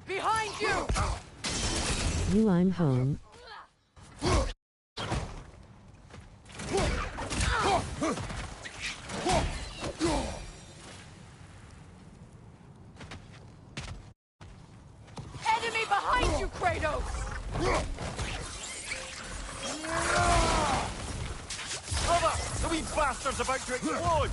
Behind you! I'm home. Enemy behind you, Kratos! Cover! The wee bastard's about to explode!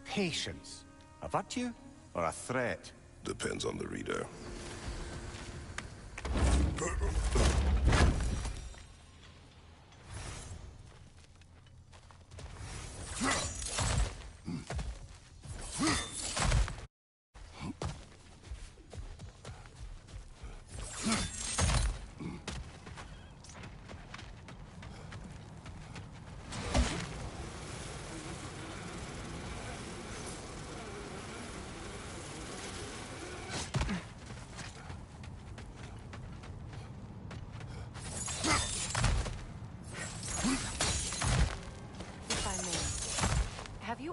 Patience. A virtue or a threat? Depends on the reader.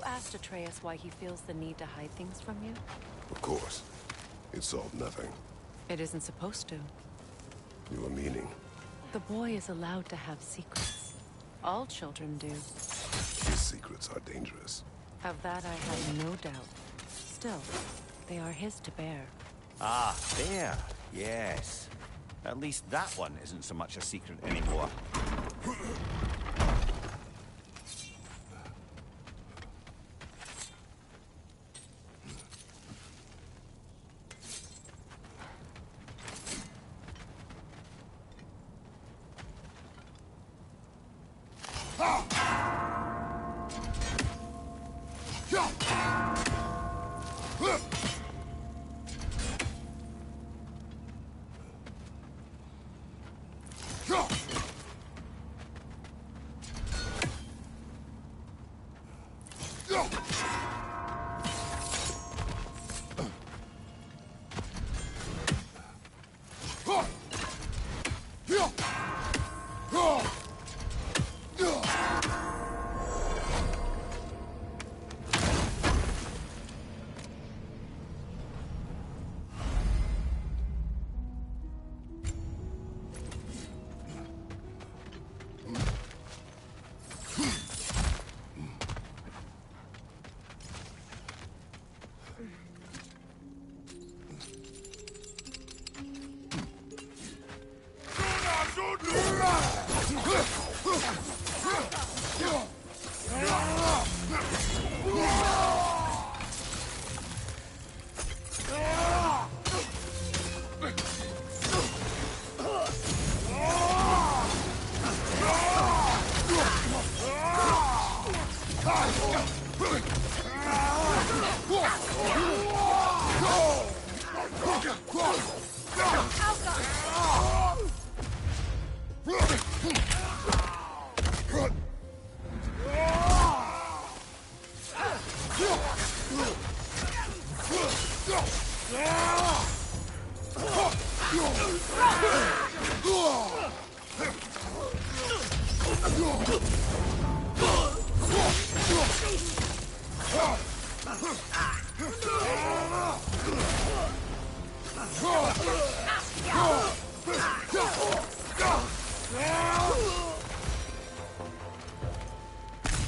Asked Atreus why he feels the need to hide things from you? Of course. It solved nothing. It isn't supposed to. You are meaning? The boy is allowed to have secrets. All children do. His secrets are dangerous. Of that I have no doubt. Still, they are his to bear. Ah, there. Yes. At least that one isn't so much a secret anymore.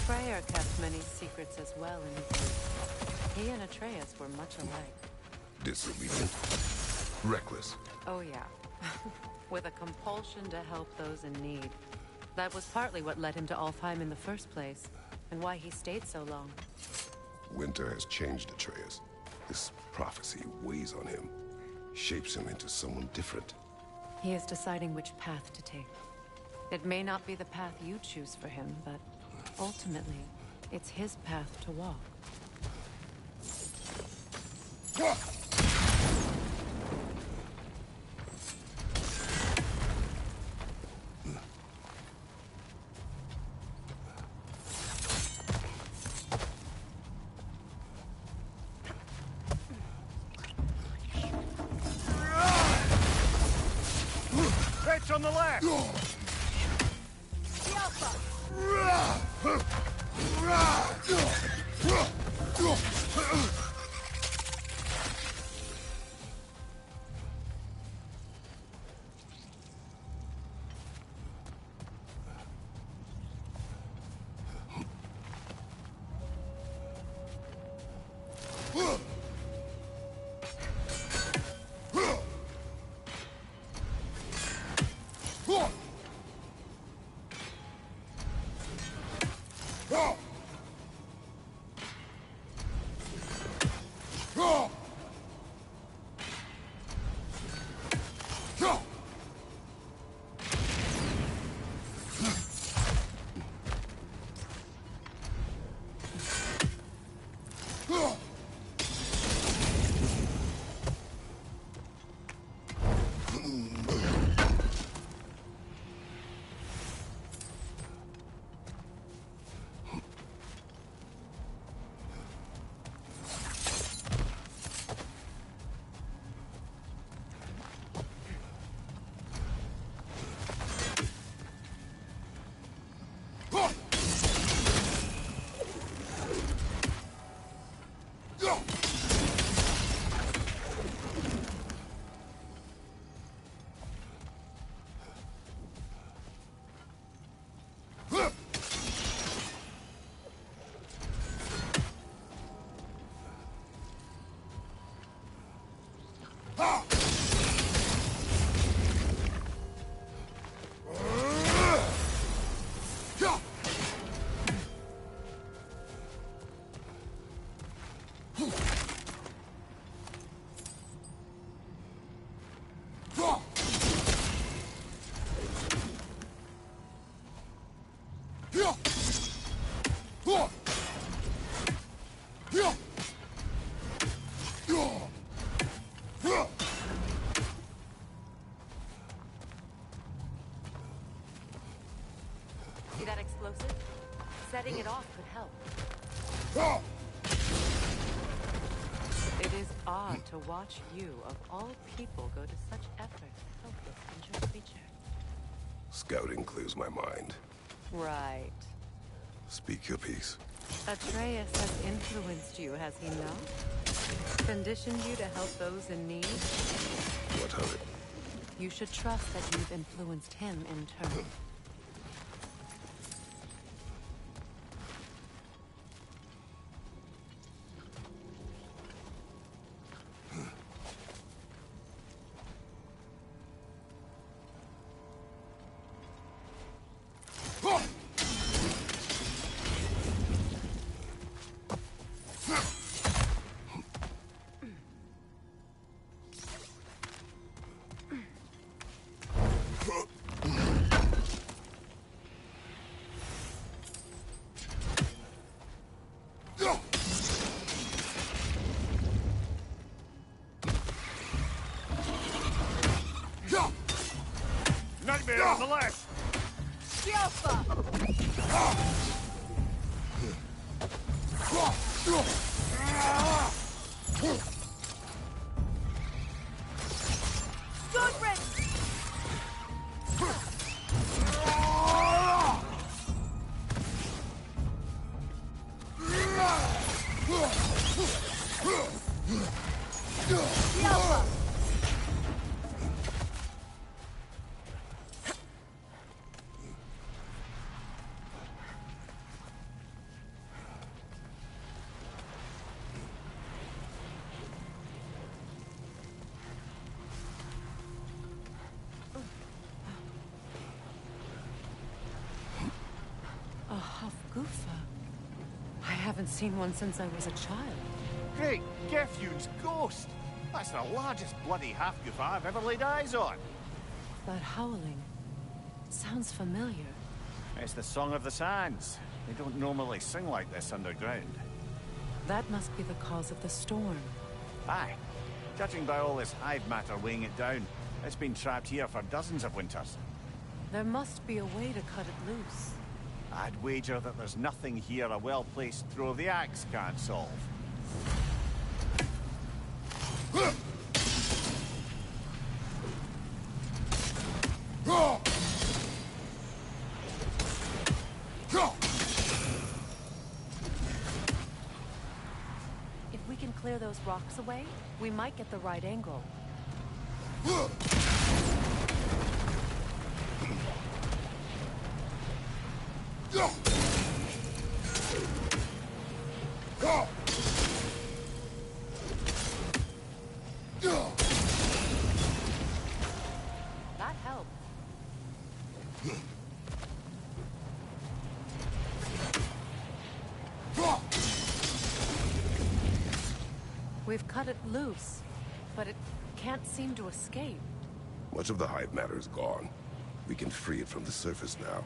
Freyr kept many secrets as well in his youth. He and Atreus were much alike. Disobedient. Reckless. Oh yeah. With a compulsion to help those in need. That was partly what led him to Alfheim in the first place, and why he stayed so long. Winter has changed Atreus. This prophecy weighs on him, shapes him into someone different. He is deciding which path to take. It may not be the path you choose for him, but ultimately, it's his path to walk. Fetch on the left! The Alpha! See that explosive? Setting it off could help. It is odd to watch you, of all people, go to such effort to help this injured creature. Scouting clears my mind. Right. Speak your piece. Atreus has influenced you, has he not? Conditioned you to help those in need? What of it? You should trust that you've influenced him in turn. there nonetheless! Alpha! Good riddance! Alpha! A Hafgufa. I haven't seen one since I was a child. Great Gefyun's ghost! That's the largest bloody half-goof I've ever laid eyes on. That howling sounds familiar. It's the Song of the Sands. They don't normally sing like this underground. That must be the cause of the storm. Aye. Judging by all this hive matter weighing it down, it's been trapped here for dozens of winters. There must be a way to cut it loose. I'd wager that there's nothing here a well-placed throw of the axe can't solve. If we can clear those rocks away, we might get the right angle. That helped. We've cut it loose, but it can't seem to escape. Much of the hive matter is gone. We can free it from the surface now.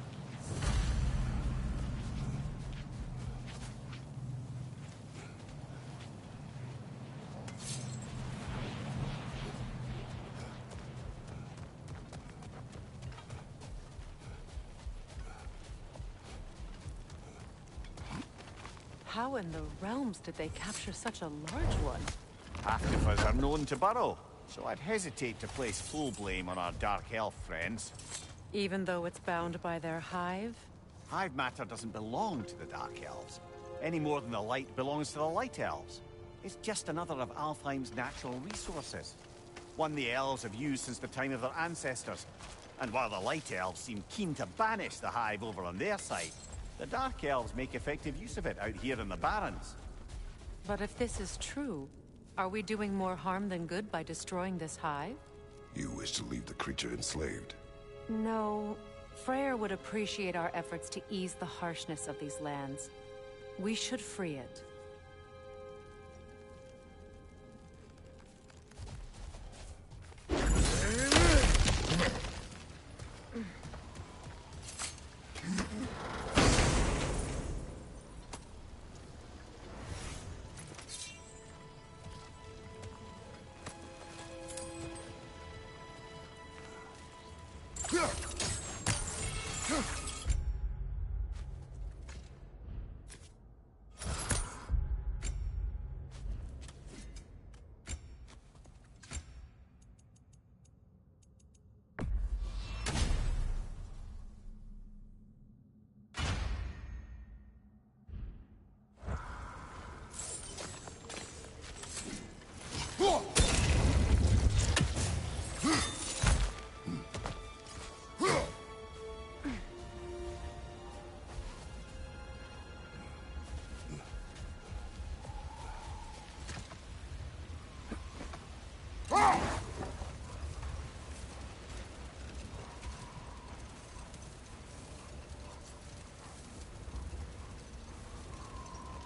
How in the realms did they capture such a large one? Half-goofers are known to burrow, so I'd hesitate to place full blame on our Dark Elf friends. Even though it's bound by their hive? Hive matter doesn't belong to the Dark Elves, any more than the light belongs to the Light Elves. It's just another of Alfheim's natural resources. One the elves have used since the time of their ancestors. And while the Light Elves seem keen to banish the hive over on their side, the Dark Elves make effective use of it out here in the Barrens. But if this is true, are we doing more harm than good by destroying this hive? You wish to leave the creature enslaved. No. Freyr would appreciate our efforts to ease the harshness of these lands. We should free it.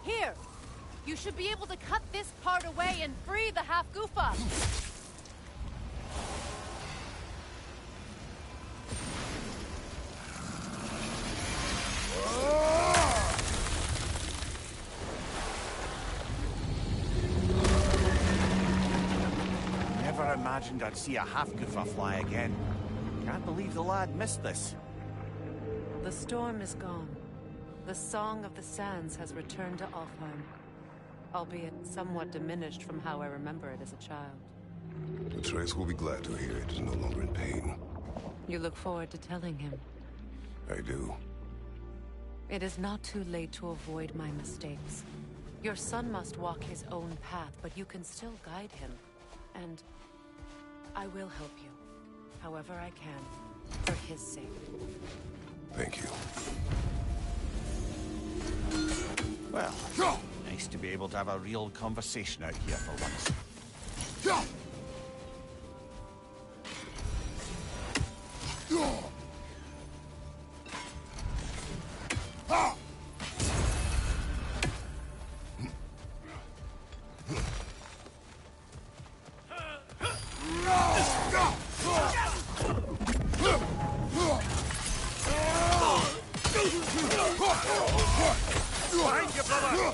Here! You should be able to cut this part away and free the half-goofa! Never imagined I'd see a half-goofa fly again. Can't believe the lad missed this. The storm is gone. The Song of the Sands has returned to Alfheim, albeit somewhat diminished from how I remember it as a child. Atreus will be glad to hear it is no longer in pain. You look forward to telling him. I do. It is not too late to avoid my mistakes. Your son must walk his own path, but you can still guide him. And I will help you, however I can, for his sake. Thank you. Well, nice to be able to have a real conversation out here for once. Behind you, brother!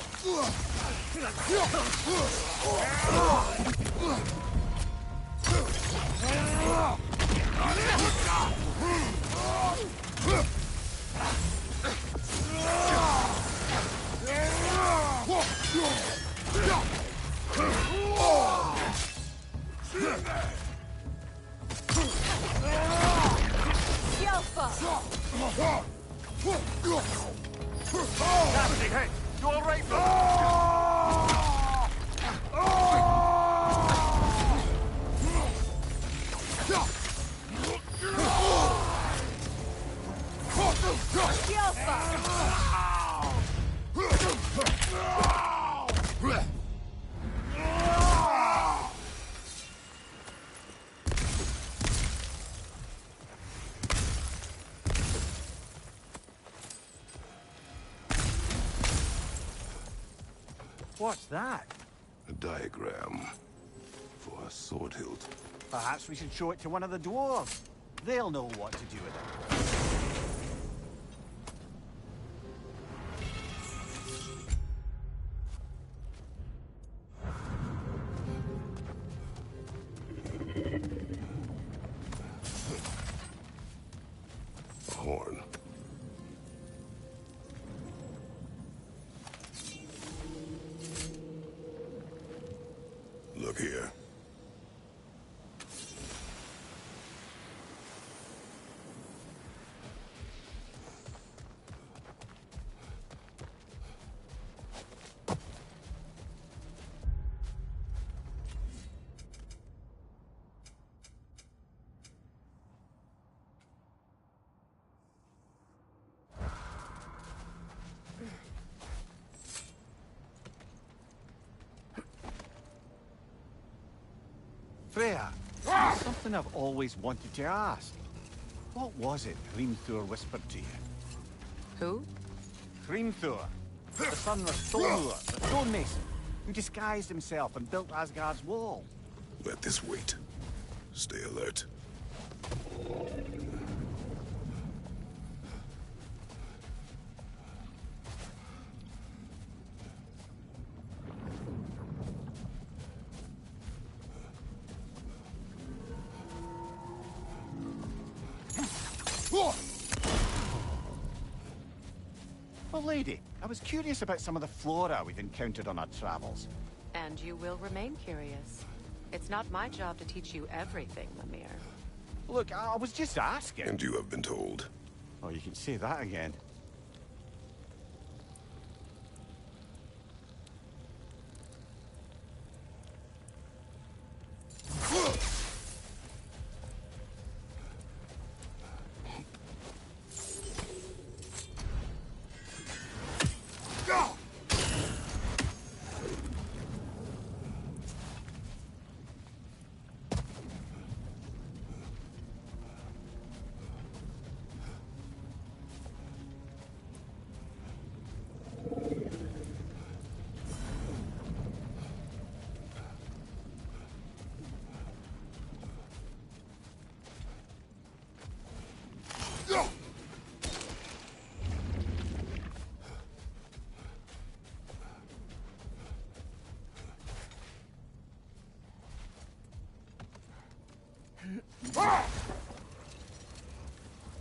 Nasty hit! You all right, brother? What's that? A diagram for a sword hilt. Perhaps we should show it to one of the dwarves. They'll know what to do with it. A horn. Look here. Freya, there's something I've always wanted to ask. What was it Hrimthur whispered to you? Who? Hrimthur, the son of Stormur, the stonemason, who disguised himself and built Asgard's wall. Let this wait. Stay alert. Well, lady, I was curious about some of the flora we've encountered on our travels. And you will remain curious. It's not my job to teach you everything, Lemire. Look, I was just asking. And you have been told. Oh, you can say that again.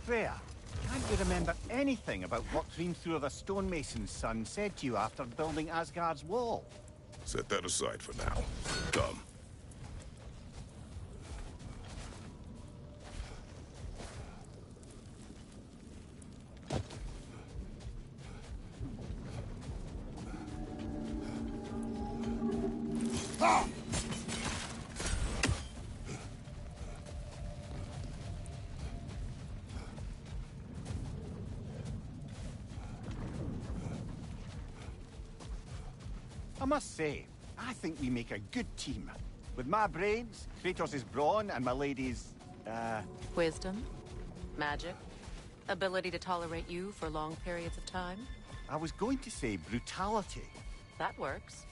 Freya, can't you remember anything about what Hrimthur the stonemason's son said to you after building Asgard's wall? Set that aside for now. Come. I must say, I think we make a good team. With my brains, Kratos' brawn, and my lady's, Wisdom? Magic? Ability to tolerate you for long periods of time? I was going to say brutality. That works.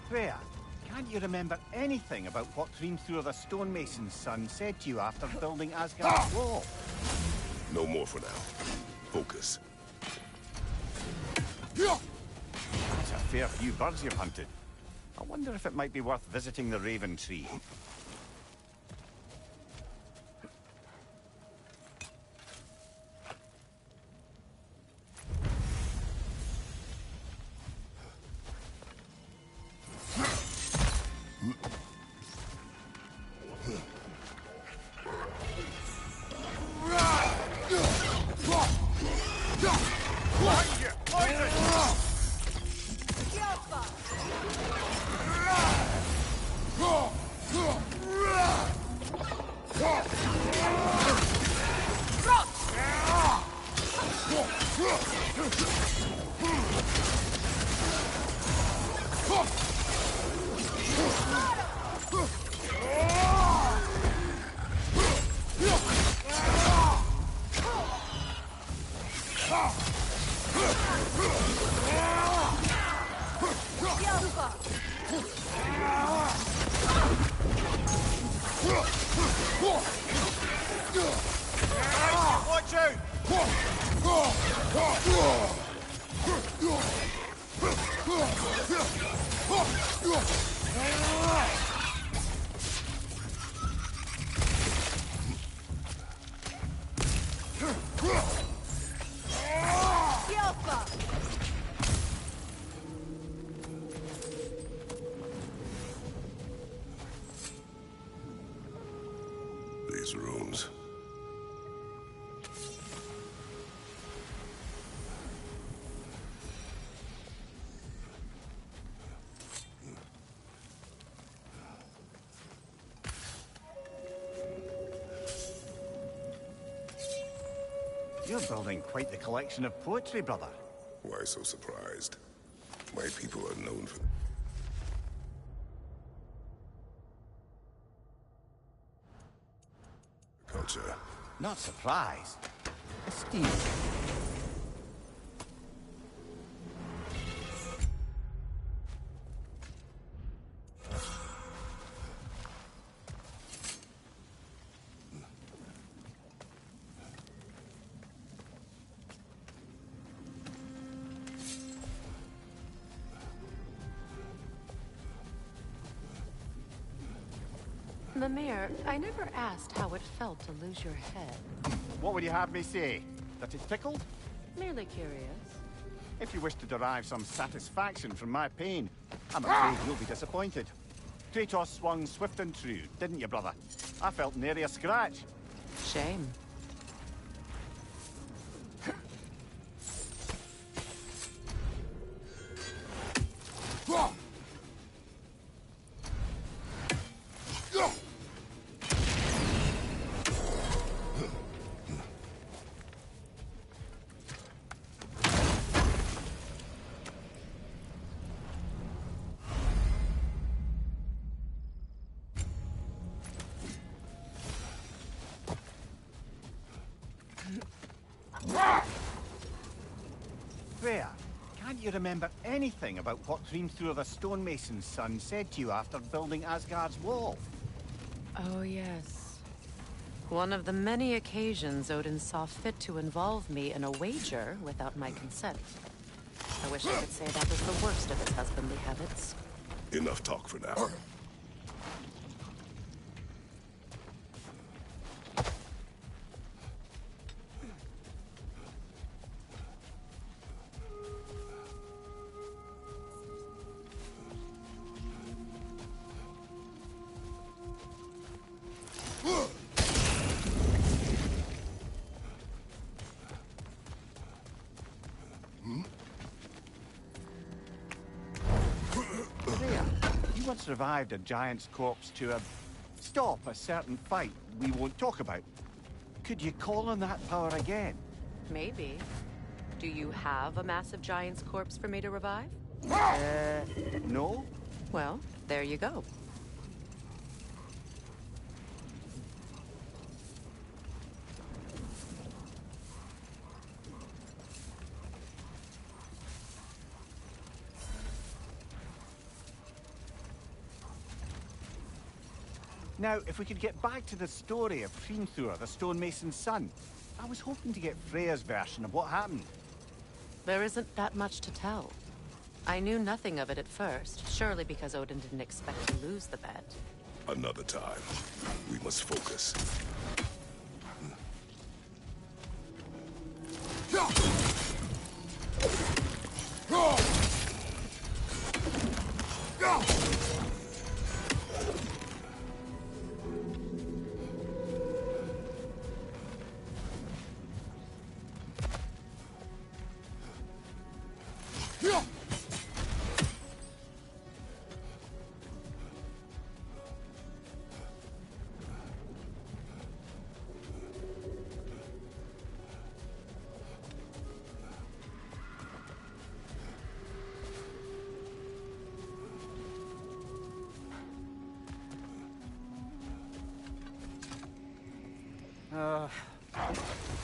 Freya, can't you remember anything about what Hrimthur the stonemason's son said to you after building Asgard's wall? No more for now. Focus. That's a fair few birds you've hunted. I wonder if it might be worth visiting the Raven Tree. Watch out! These runes. You're building quite the collection of poetry, brother. Why so surprised? My people are known for... culture. Not surprised. Esteemed. Mimir, I never asked how it felt to lose your head. What would you have me say? That it tickled? Merely curious. If you wish to derive some satisfaction from my pain, I'm afraid you'll be disappointed. Kratos swung swift and true, didn't you, brother? I felt nary a scratch. Shame. think you remember anything about what Hrimthur the stonemason's son said to you after building Asgard's wall. Oh, yes. One of the many occasions Odin saw fit to involve me in a wager without my consent. I wish I could say that was the worst of his husbandly habits. Enough talk for now. Freya, you once revived a giant's corpse to stop a certain fight we won't talk about. Could you call on that power again? Maybe. Do you have a massive giant's corpse for me to revive? No? Well, there you go. Now, if we could get back to the story of Hrimthur, the stonemason's son. I was hoping to get Freya's version of what happened. There isn't that much to tell. I knew nothing of it at first, surely because Odin didn't expect to lose the bet. Another time. We must focus.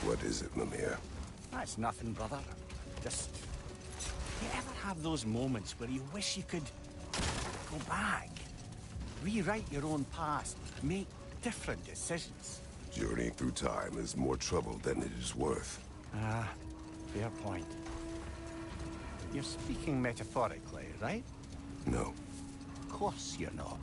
What is it, Mimir? That's nothing, brother. Just... You ever have those moments where you wish you could go back, rewrite your own past, make different decisions? Journeying through time is more trouble than it is worth. Ah, fair point. You're speaking metaphorically, right? No. Of course you're not.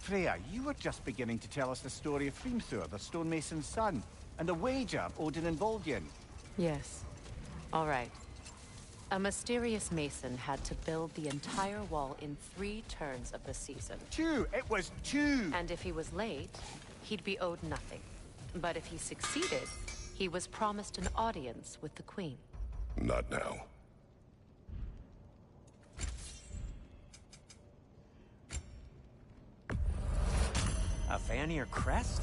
Freya, you were just beginning to tell us the story of Hrimthur, the stonemason's son, and the wager Odin involved you in. Yes. All right. A mysterious mason had to build the entire wall in 3 turns of the season. 2! It was 2! And if he was late, he'd be owed nothing. But if he succeeded, he was promised an audience with the queen. Not now. A Vanir crest?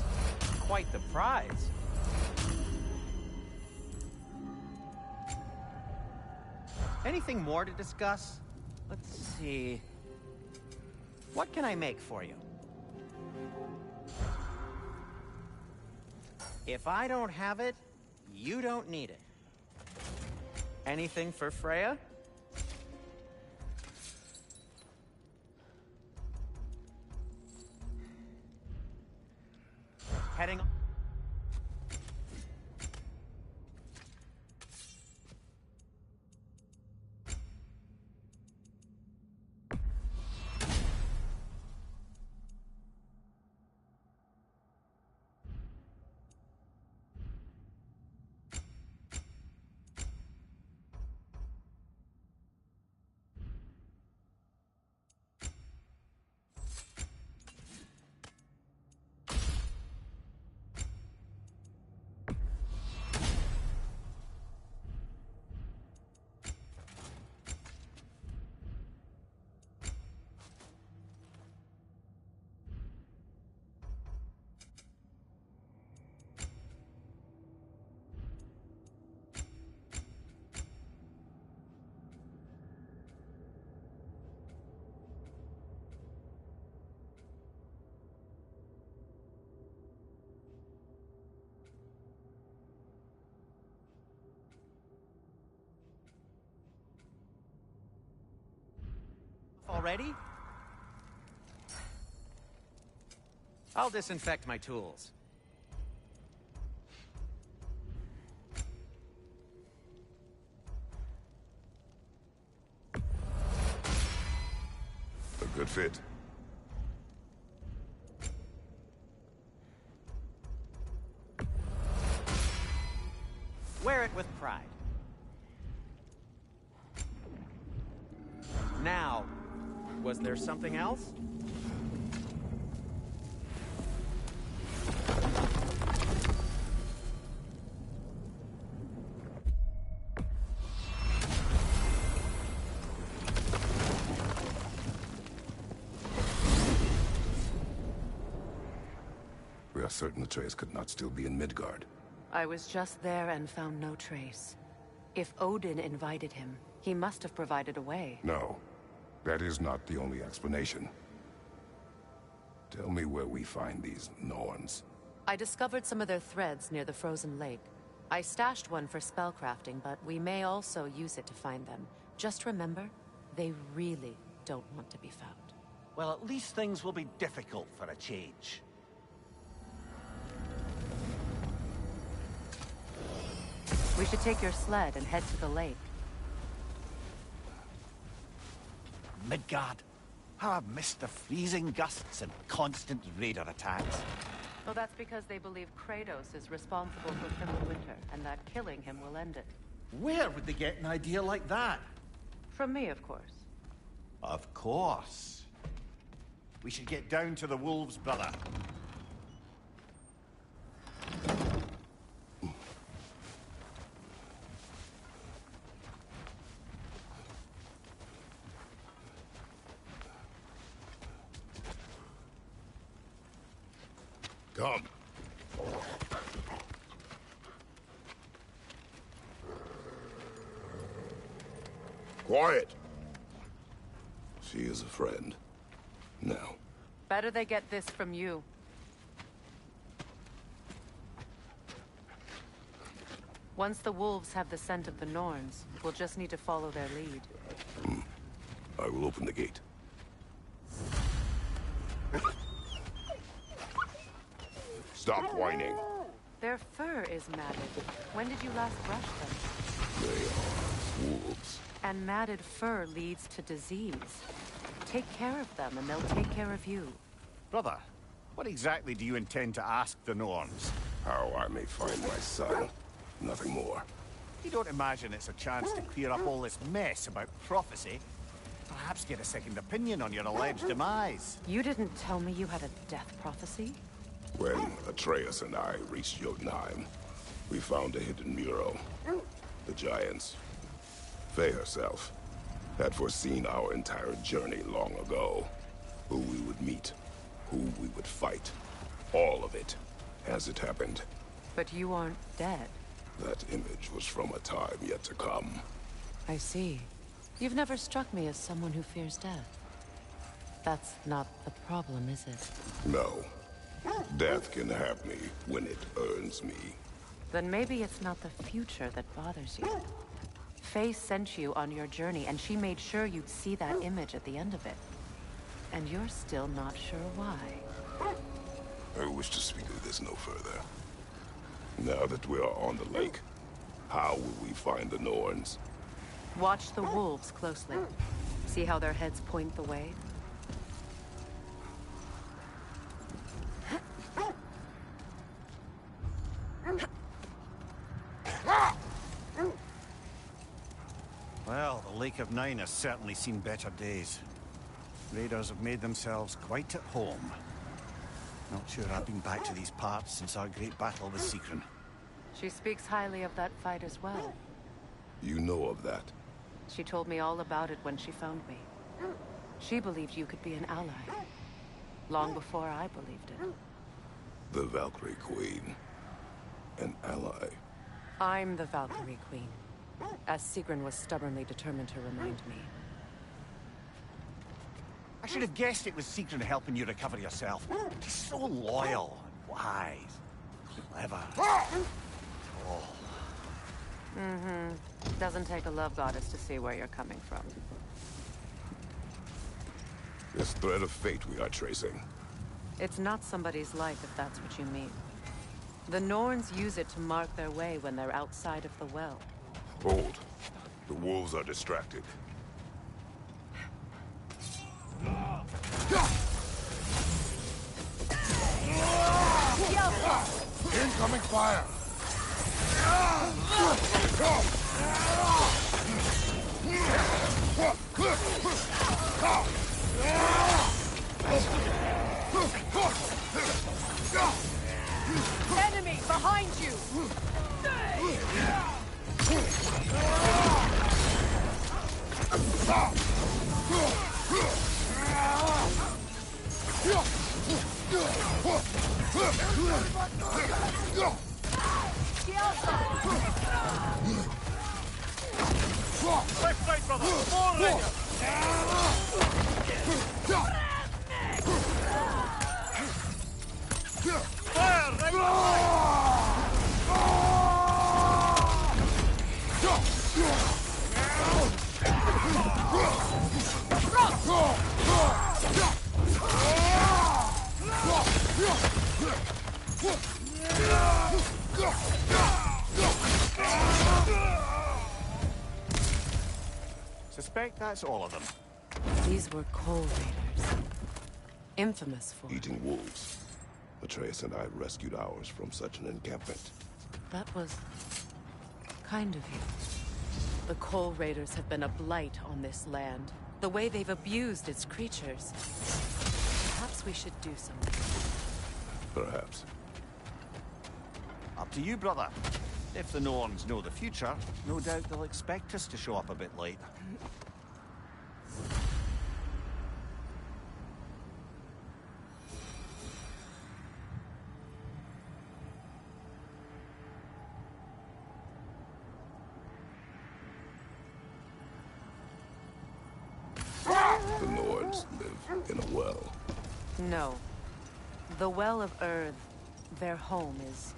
Quite the prize. Anything more to discuss? Let's see. What can I make for you? If I don't have it, you don't need it. Anything for Freya? Heading on. Already? I'll disinfect my tools. A good fit. Wear it with pride. Now, was there something else? We are certain Atreus could not still be in Midgard. I was just there and found no trace. If Odin invited him, he must have provided a way. No, that is not the only explanation. Tell me where we find these Norns. I discovered some of their threads near the frozen lake. I stashed one for spellcrafting, but we may also use it to find them. Just remember, they really don't want to be found. Well, at least things will be difficult for a change. We should take your sled and head to the lake. Midgard. How I've missed the freezing gusts and constant raider attacks. Well, that's because they believe Kratos is responsible for Fimbulwinter, and that killing him will end it. Where would they get an idea like that? From me, of course. Of course. We should get down to the wolves, brother. Come. Quiet. She is a friend. Now. Better they get this from you. Once the wolves have the scent of the Norns, we'll just need to follow their lead. I will open the gate. Stop whining. Their fur is matted. When did you last brush them? They are wolves. And matted fur leads to disease. Take care of them, and they'll take care of you. Brother, what exactly do you intend to ask the Norns? How I may find my son. Nothing more. You don't imagine it's a chance to clear up all this mess about prophecy? Perhaps get a second opinion on your alleged demise. You didn't tell me you had a death prophecy? When Atreus and I reached Jotunheim, we found a hidden mural. The Giants, Faye herself, had foreseen our entire journey long ago. Who we would meet, who we would fight. All of it, as it happened. But you aren't dead. That image was from a time yet to come. I see. You've never struck me as someone who fears death. That's not the problem, is it? No. Death can have me when it earns me. Then maybe it's not the future that bothers you. Faye sent you on your journey, and she made sure you'd see that image at the end of it. And you're still not sure why. I wish to speak of this no further. Now that we are on the lake, how will we find the Norns? Watch the wolves closely. See how their heads point the way? Well, the Lake of Nine has certainly seen better days. Raiders have made themselves quite at home. Not sure I've been back to these parts since our great battle with Sigrun. She speaks highly of that fight as well. You know of that? She told me all about it when she found me. She believed you could be an ally. Long before I believed it. The Valkyrie Queen. An ally. I'm the Valkyrie Queen. As Sigrun was stubbornly determined to remind me. I should have guessed it was Sigrun helping you recover yourself. She's so loyal and wise. Clever. Tall. Doesn't take a love goddess to see where you're coming from. This thread of fate we are tracing. It's not somebody's life, if that's what you mean. The Norns use it to mark their way when they're outside of the well. Hold. The wolves are distracted. Incoming fire! Enemy behind you! Left side, brother! More Ragnarok! Fire! Suspect that's all of them. These were Coal Raiders. Infamous for... Eating wolves. Atreus and I rescued ours from such an encampment. That was... kind of you. The Coal Raiders have been a blight on this land. The way they've abused its creatures. Perhaps we should do something. Perhaps. Up to you, brother. If the Norns know the future, no doubt they'll expect us to show up a bit late. The Nords live in a well. No. The Well of Earth, their home, is...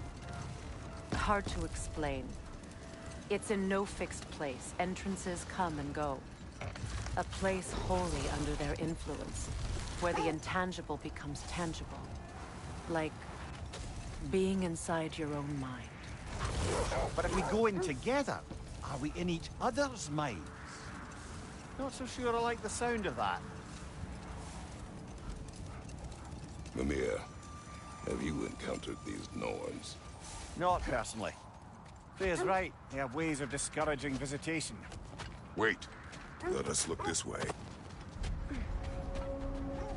hard to explain. It's in no fixed place. Entrances come and go. A place wholly under their influence, where the intangible becomes tangible. Like being inside your own mind. But if we go in together, are we in each other's minds? Not so sure I like the sound of that. Mimir, have you encountered these Norns? Not personally. Freya's right. They have ways of discouraging visitation. Wait. Let us look this way.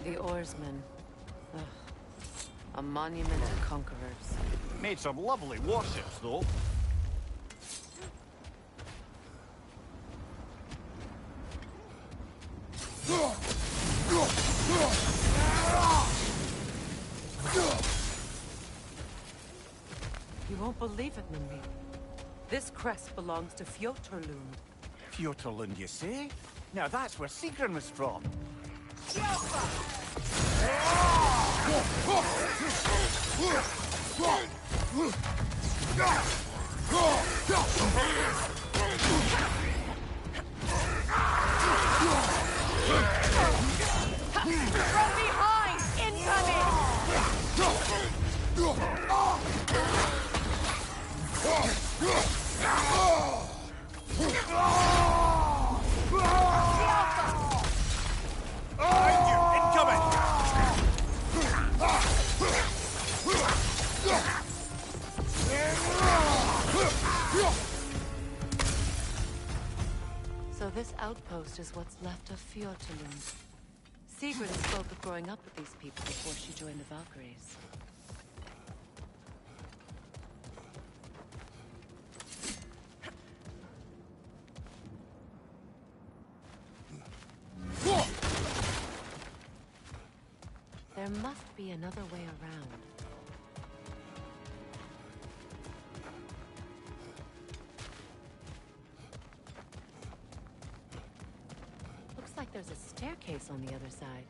The oarsmen. Ugh. A monument to conquerors. Made some lovely warships, though. You won't believe it, Mimir. This crest belongs to Fjotorlund. Fjotorlund, you say? Now that's where Sigrun was from. From behind! Incoming! Behind you! Incoming! So this outpost is what's left of Fjotorlund. Sigrun spoke of growing up with these people before she joined the Valkyries. There must be another way around. Looks like there's a staircase on the other side.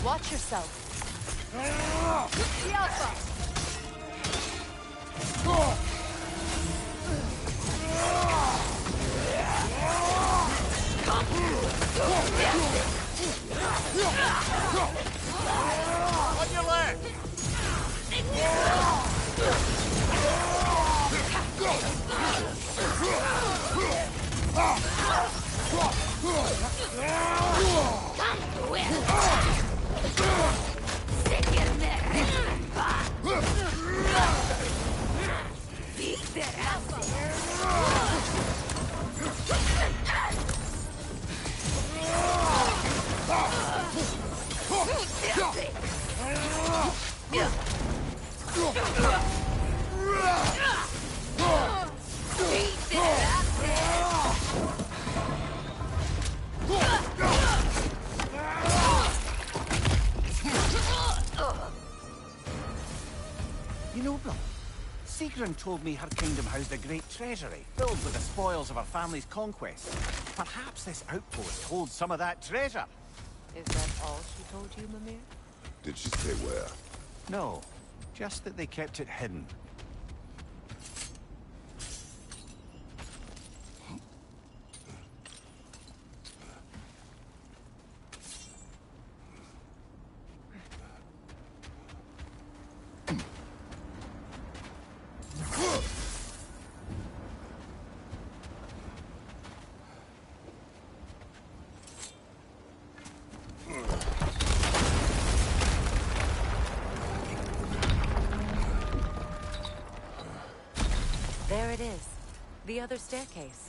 Watch yourself. The Alpha! On your left! You know, Bill, Sigrun told me her kingdom housed a great treasury, filled with the spoils of her family's conquests. Perhaps this outpost holds some of that treasure. Is that all she told you, Mimir? Did she say where? No, just that they kept it hidden. There it is. The other staircase.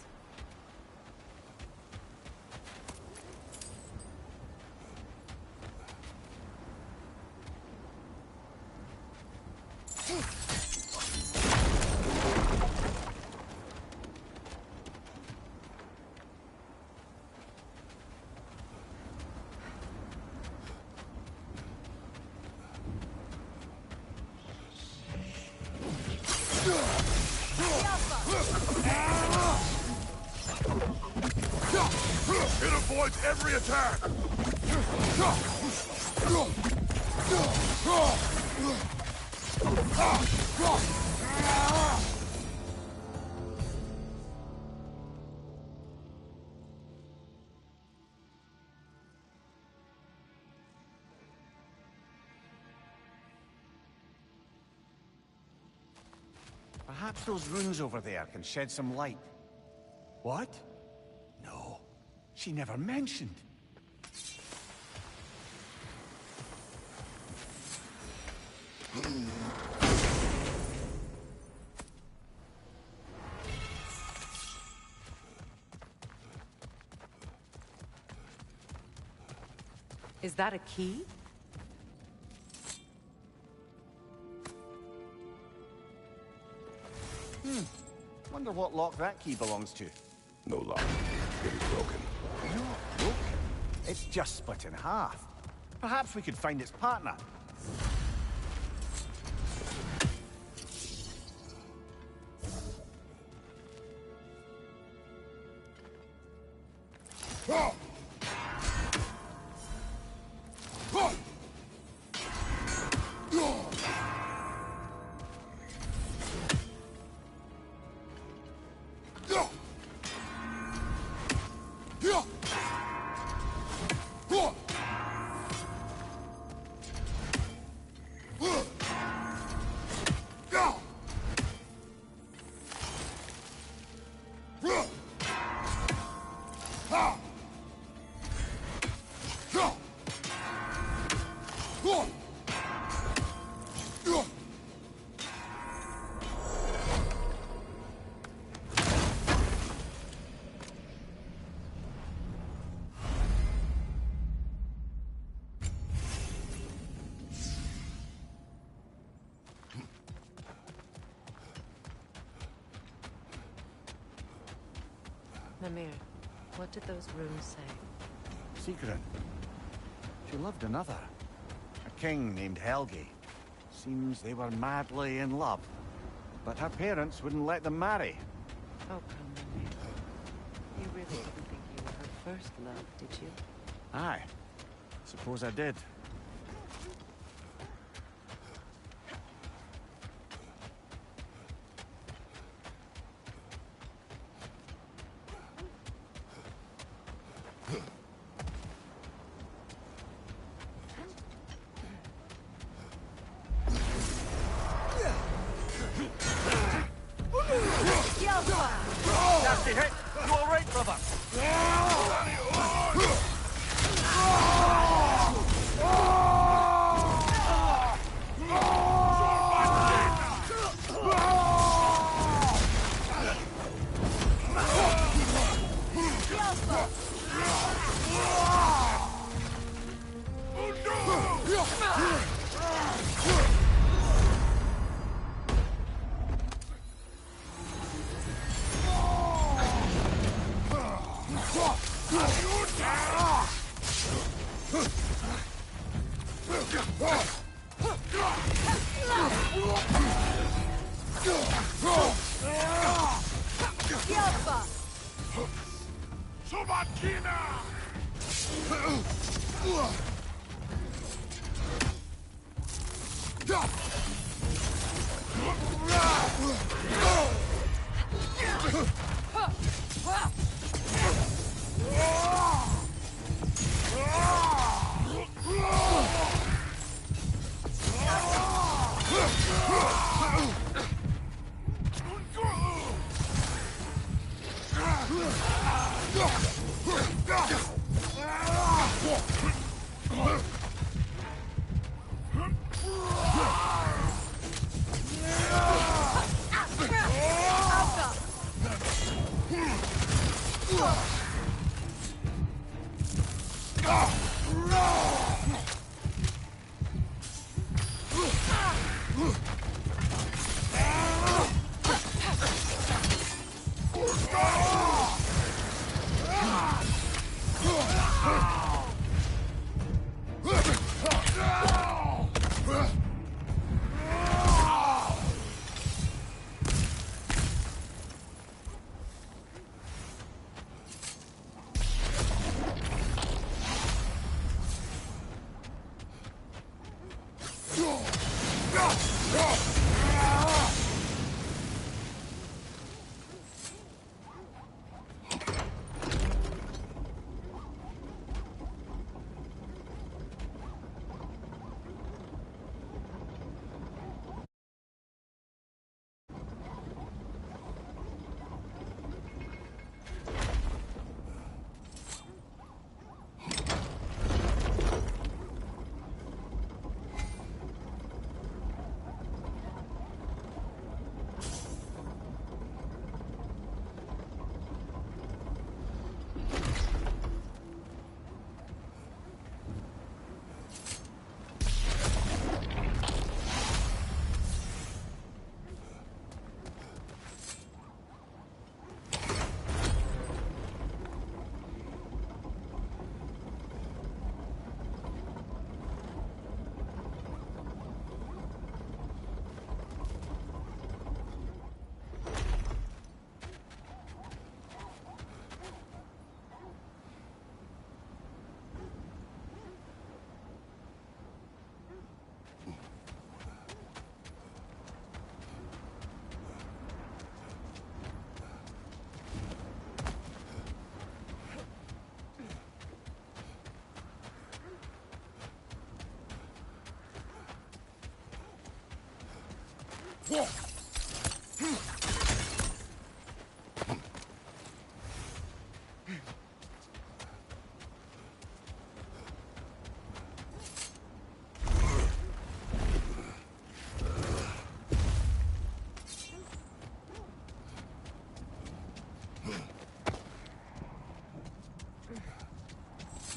It avoids every attack! Perhaps those runes over there can shed some light. What? No, she never mentioned. Is that a key? Wonder what lock that key belongs to. No lock. It is broken. Not broken. It's just split in half. Perhaps we could find its partner. Mimir, what did those runes say? Sigrun. She loved another. A king named Helgi. Seems they were madly in love. But her parents wouldn't let them marry. Oh, come, Mimir. You really didn't think you were her first love, did you? Aye. Suppose I did. Nasty hit! You alright, brother?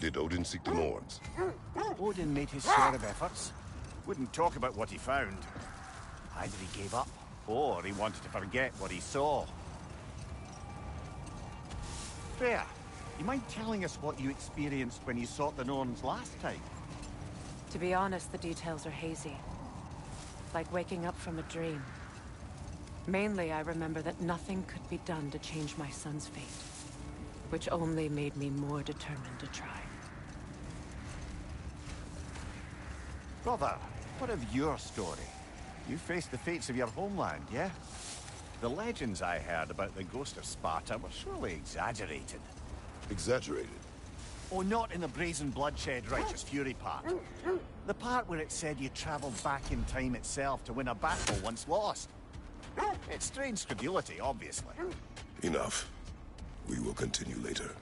Did Odin seek the Norns? Odin made his share of efforts. Wouldn't talk about what he found. Either he gave up, or he wanted to forget what he saw. fair. You mind telling us what you experienced when you sought the Norns last time? To be honest, the details are hazy. Like waking up from a dream. Mainly, I remember that nothing could be done to change my son's fate. Which only made me more determined to try. Brother, what of your story? You faced the fates of your homeland, yeah? The legends I heard about the ghost of Sparta were surely exaggerated. Exaggerated? Oh, not in the brazen bloodshed righteous fury part. The part where it said you traveled back in time itself to win a battle once lost. It's strange credulity, obviously. Enough. We will continue later.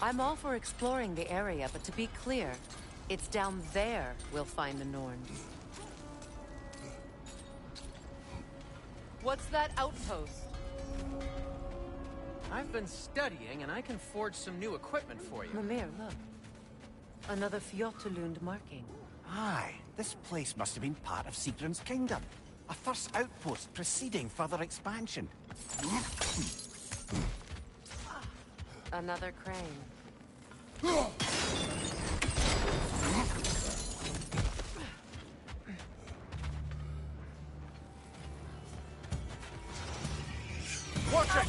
I'm all for exploring the area, but to be clear, it's down there we'll find the Norns. What's that outpost? I've been studying, and I can forge some new equipment for you. Mimir, look. Another Fjotulund marking. Aye, this place must have been part of Sigrun's kingdom. A first outpost preceding further expansion. Another crane. Watch it!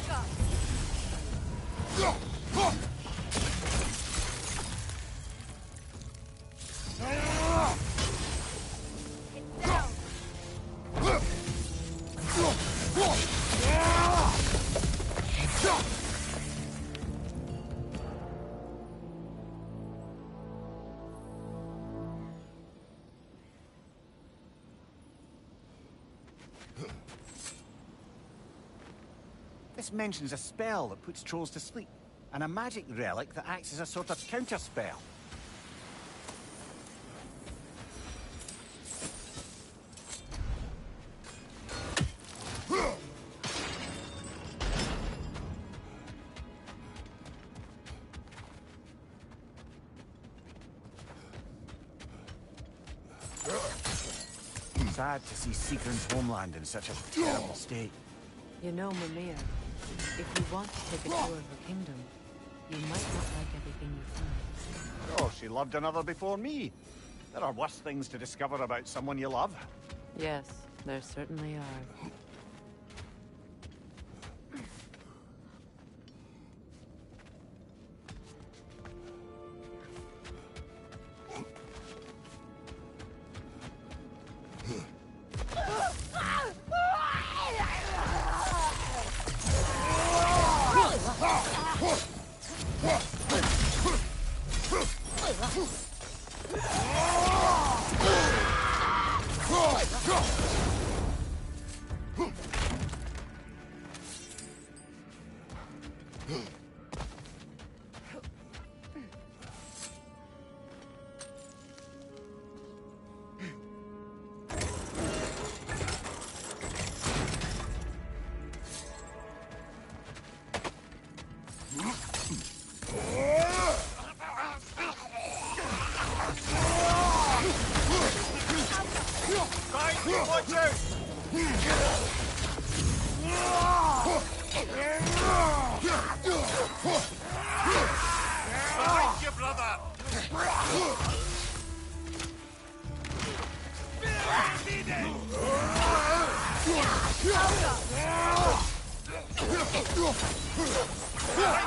This mentions a spell that puts trolls to sleep, and a magic relic that acts as a sort of counterspell. Sad to see Sigrun's homeland in such a terrible state. You know, Mimir, if you want to take a tour of the kingdom, you might not like everything you find. Oh, she loved another before me. There are worse things to discover about someone you love. Yes, there certainly are. Behind you, brother! Good!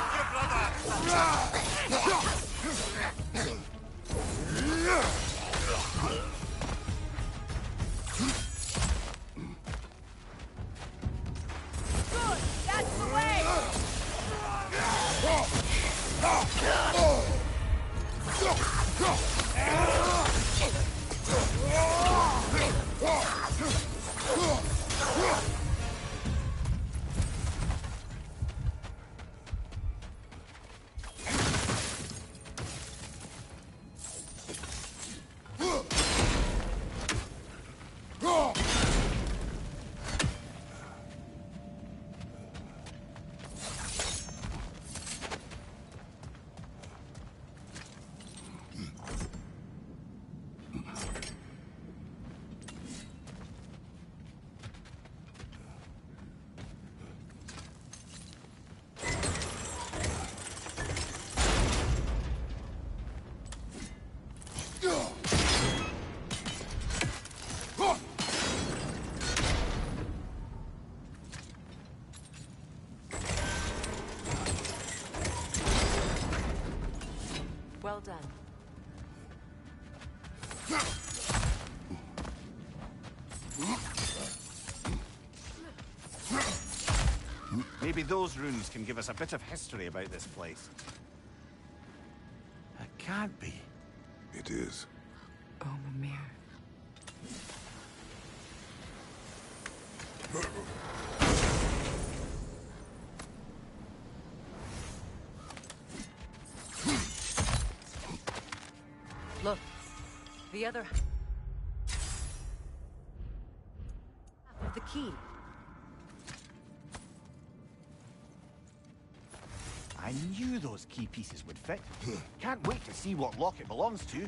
That's the way! Well done. Maybe those runes can give us a bit of history about this place. It can't be. It is. Oh, Mimir. Look, the other half of the key. I knew those key pieces would fit. Can't wait to see what lock it belongs to.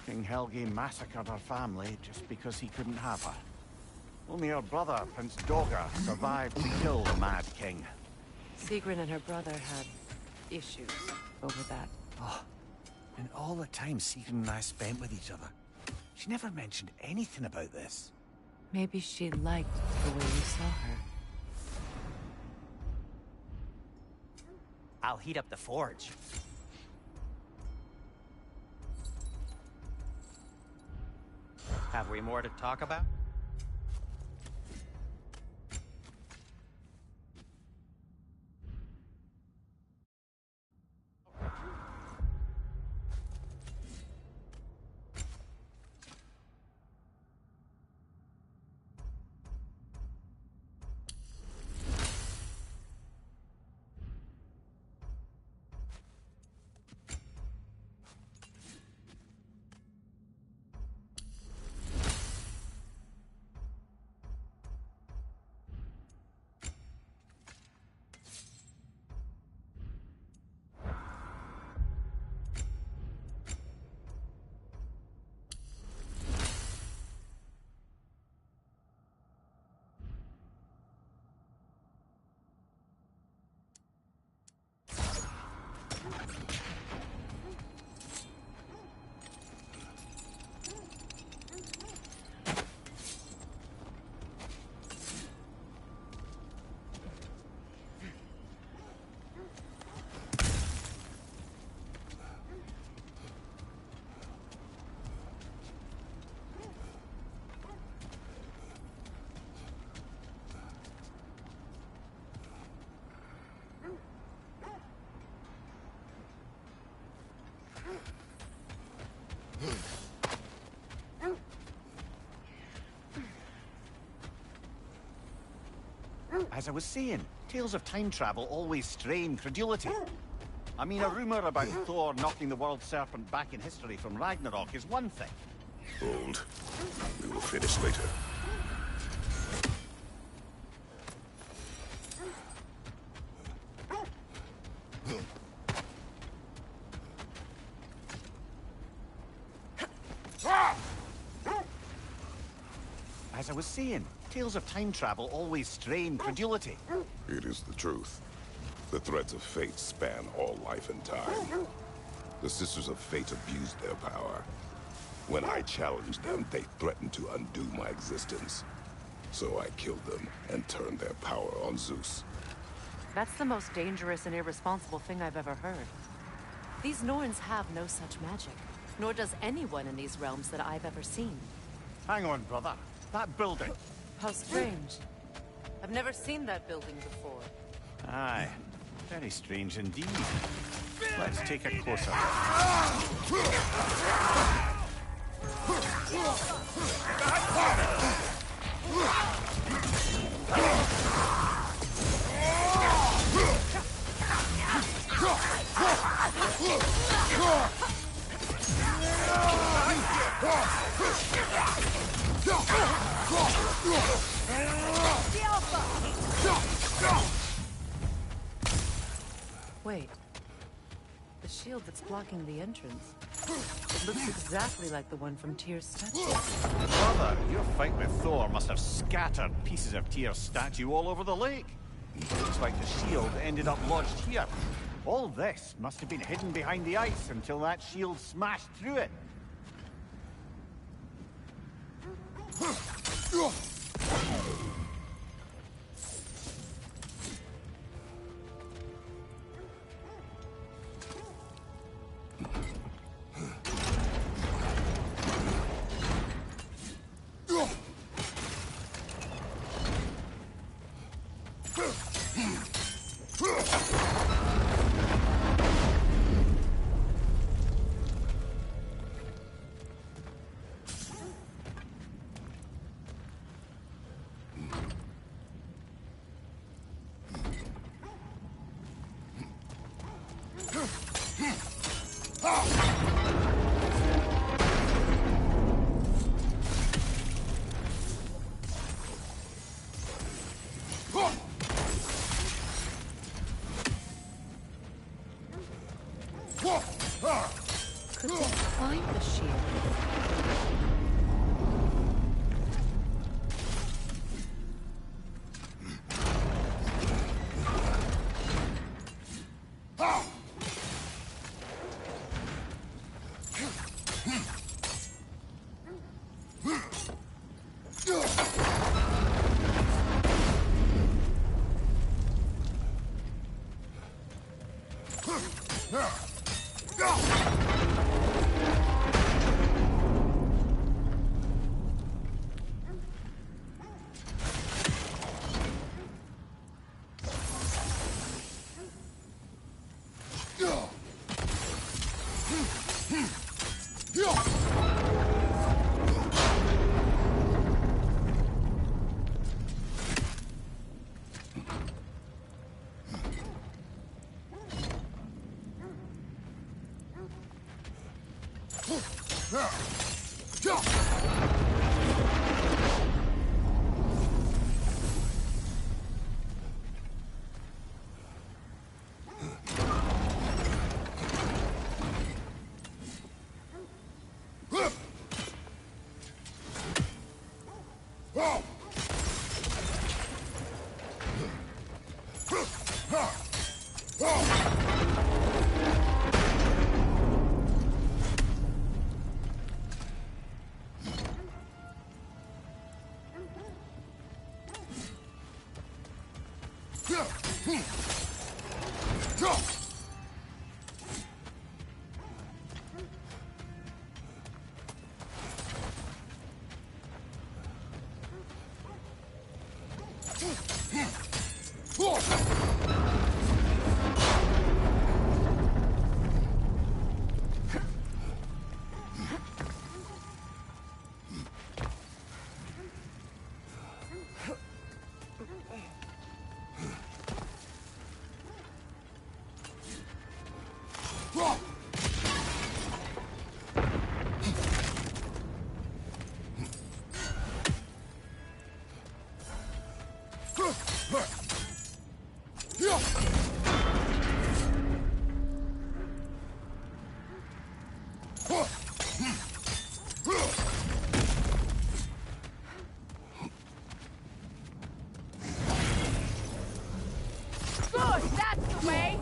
King Helgi massacred her family just because he couldn't have her. Only her brother, Prince Dogger, survived to kill the Mad King. Sigrun and her brother had issues over that. Oh, and all the time Sigrun and I spent with each other, she never mentioned anything about this. Maybe she liked the way you saw her. I'll heat up the forge. Have we more to talk about? As I was saying, tales of time travel always strain credulity. I mean, a rumor about Thor knocking the world serpent back in history from Ragnarok is one thing. Hold. We will finish later. As I was saying, tales of time travel always strain credulity. It is the truth. The threads of fate span all life and time. The Sisters of Fate abused their power. When I challenged them, they threatened to undo my existence. So I killed them and turned their power on Zeus. That's the most dangerous and irresponsible thing I've ever heard. These Norns have no such magic, nor does anyone in these realms that I've ever seen. Hang on, brother. That building. How strange. I've never seen that building before. Aye. Very strange indeed. Let's take a closer look. Wait. The shield that's blocking the entrance. It looks exactly like the one from Tyr's statue. Brother, your fight with Thor must have scattered pieces of Tyr's statue all over the lake. Looks like the shield ended up lodged here. All this must have been hidden behind the ice until that shield smashed through it. Could they find the shield? Good, that's the way!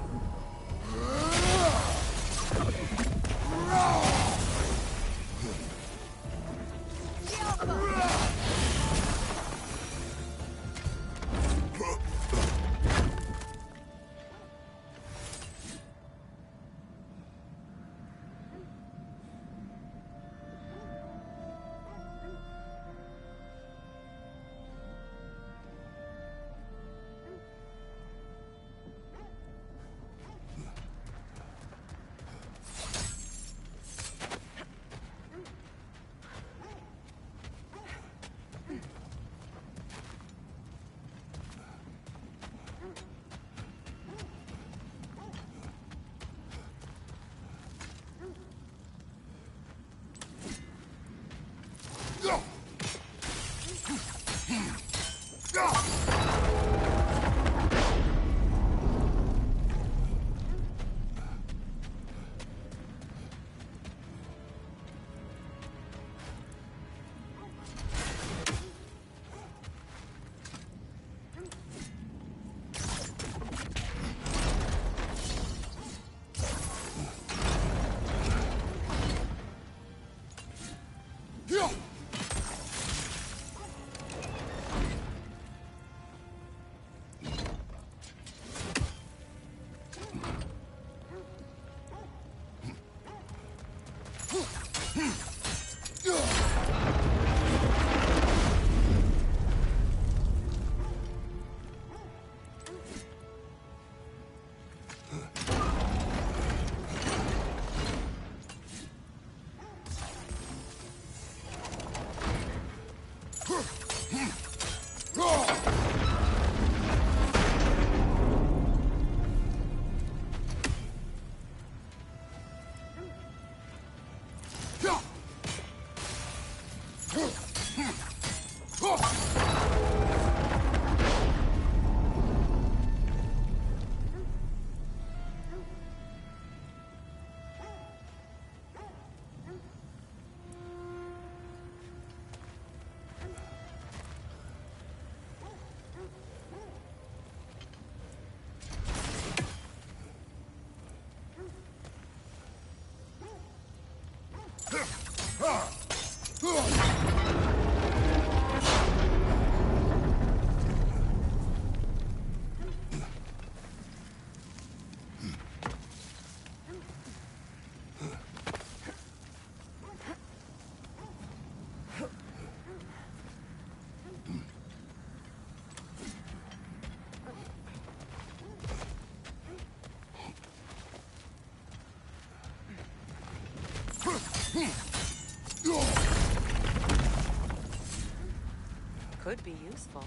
Could be useful.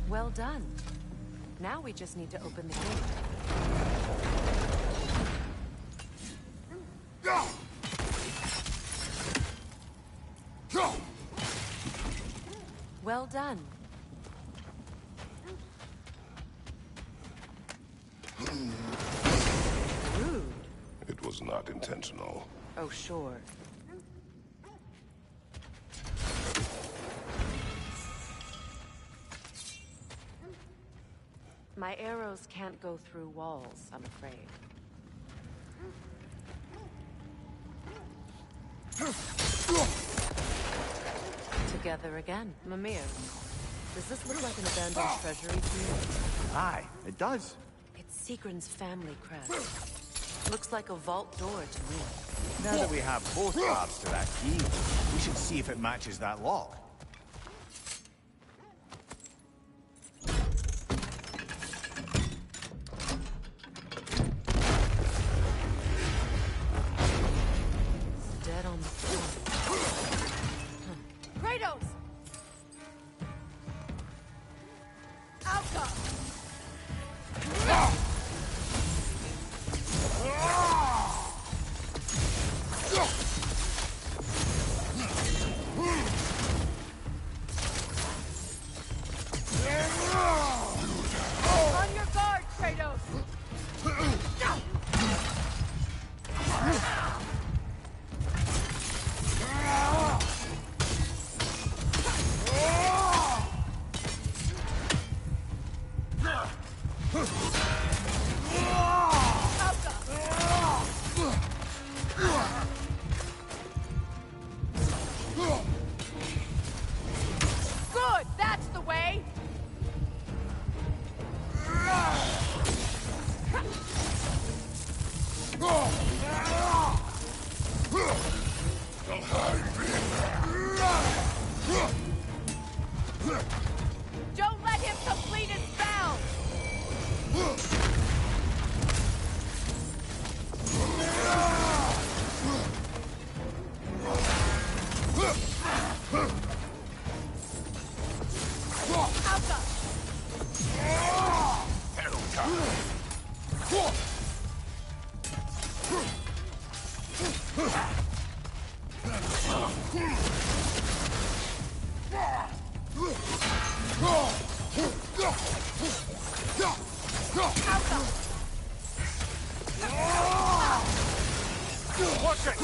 Well done. Now we just need to open the gate. Well done. Rude. It was not intentional. Oh, sure. My arrows can't go through walls, I'm afraid. Together again. Mimir, does this look like an abandoned treasury to you? Aye, it does. It's Sigrun's family crest. Looks like a vault door to me. Now that we have both parts to that key, we should see if it matches that lock. Dead on the floor. Kratos! Alka! On your guard, Kratos! Good, that's the way! Don't let him complete his spell! Alka! Watch it!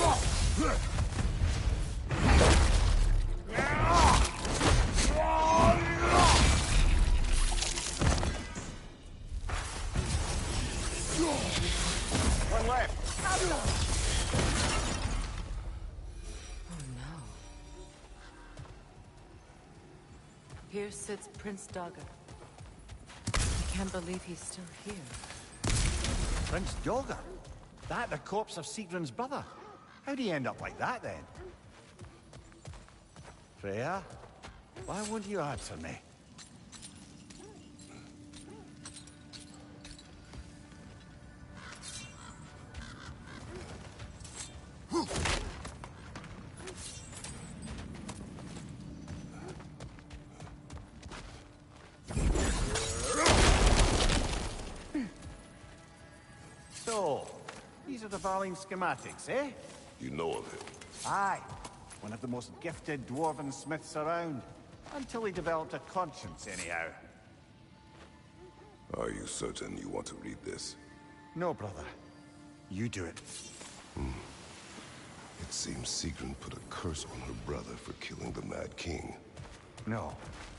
One left. Oh no. Here sits Prince Dagger. I can't believe he's still here. Prince Dogger? That the corpse of Sigrun's brother? How'd he end up like that, then? Freya, why won't you answer me? So, these are the Valine schematics, eh? You know of him. Aye. One of the most gifted dwarven smiths around. Until he developed a conscience, anyhow. Are you certain you want to read this? No, brother. You do it. It seems Sigrun put a curse on her brother for killing the Mad King. No.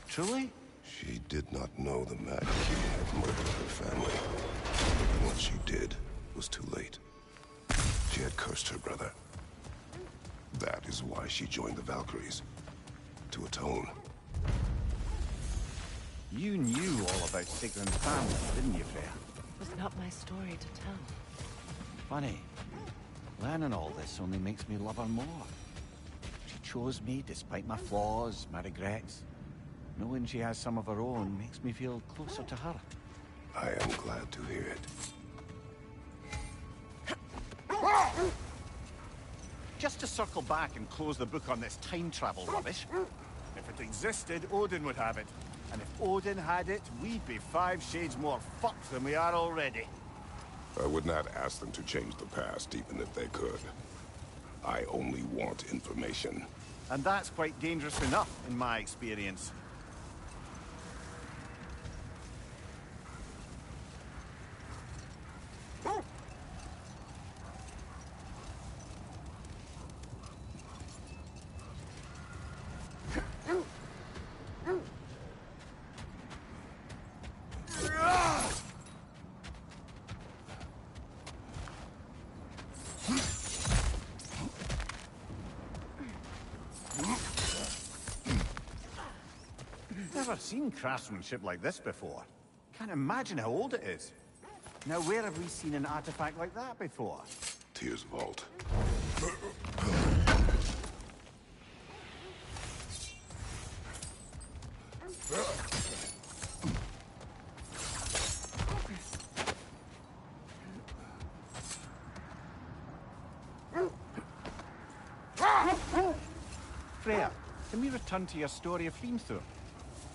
Truly? She did not know the Mad King had murdered her family. And what she did was too late. She had cursed her brother. That is why she joined the Valkyries. To atone. You knew all about Sigrun's family, didn't you, Freya? It was not my story to tell. Funny. Learning all this only makes me love her more. She chose me despite my flaws, my regrets. Knowing she has some of her own makes me feel closer to her. I am glad to hear it. Just to circle back and close the book on this time travel rubbish. If it existed, Odin would have it. And if Odin had it, we'd be 5 shades more fucked than we are already. I would not ask them to change the past, even if they could. I only want information. And that's quite dangerous enough, in my experience. Never seen craftsmanship like this before. Can't imagine how old it is. Now, where have we seen an artifact like that before? Tyr's vault. Freya, can we return to your story of Hrimthur?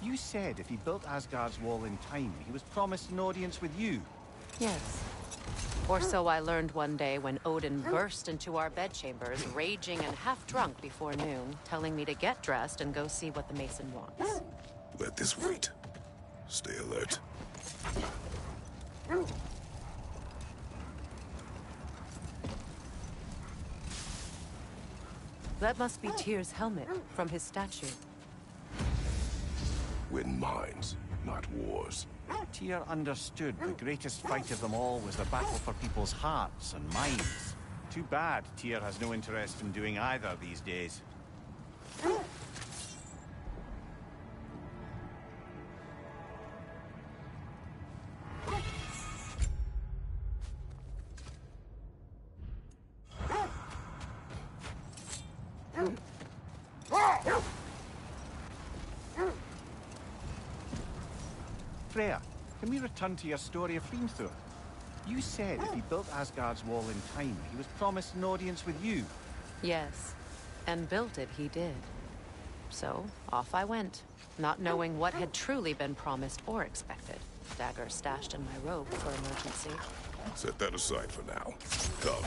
You said if he built Asgard's wall in time, he was promised an audience with you. Yes. Or so I learned one day when Odin burst into our bedchambers, raging and half-drunk before noon, telling me to get dressed and go see what the Mason wants. Let this wait. Stay alert. That must be Tyr's helmet from his statue. Win minds, not wars. Tyr understood the greatest fight of them all was the battle for people's hearts and minds. Too bad Tyr has no interest in doing either these days. Freya, can we return to your story of Hrimthur? You said if he built Asgard's wall in time, he was promised an audience with you. Yes, and built it he did. So, off I went, not knowing what had truly been promised or expected. Dagger stashed in my robe for emergency. Set that aside for now. Come.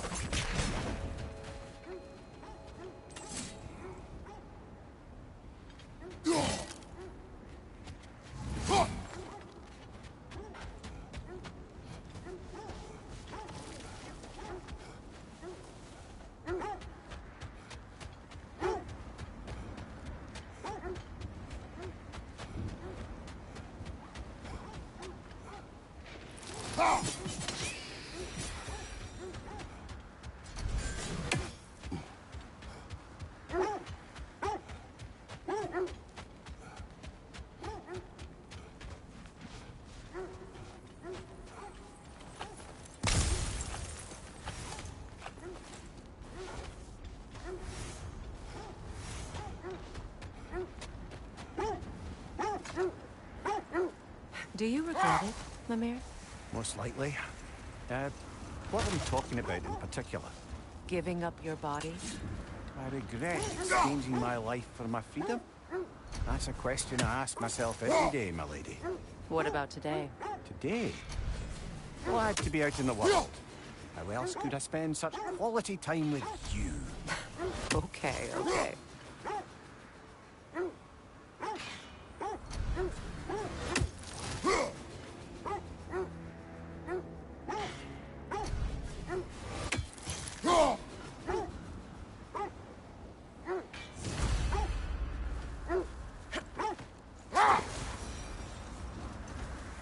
Do you regret it, Mimir? Most likely. What are we talking about in particular? Giving up your body? I regret exchanging my life for my freedom? That's a question I ask myself every day, my lady. What about today? Today? Glad to be out in the world. How else could I spend such quality time with you? Okay, okay.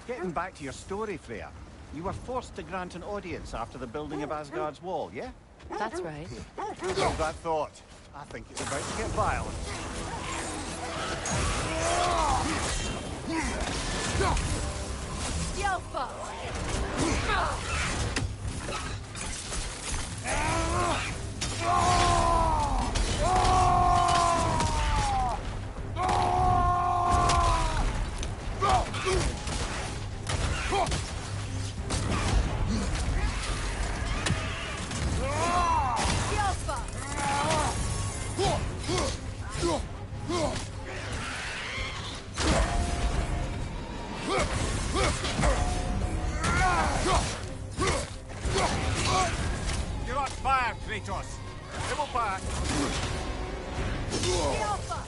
Getting back to your story, Freya. You were forced to grant an audience after the building of Asgard's wall, yeah? That's right. Hold that thought. I think it's about to get violent. Yelpa! It will pass. The Alpha!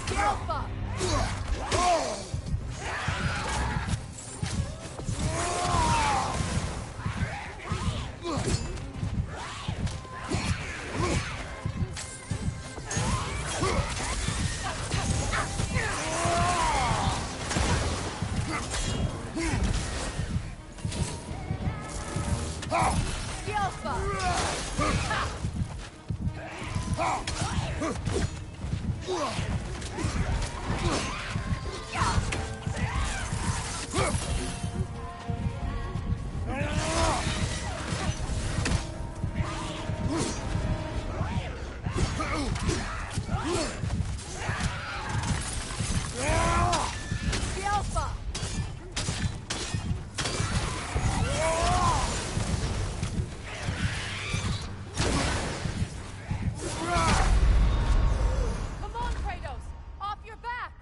The Alpha! The Alpha! The Alpha! Come on, Kratos! Off your back!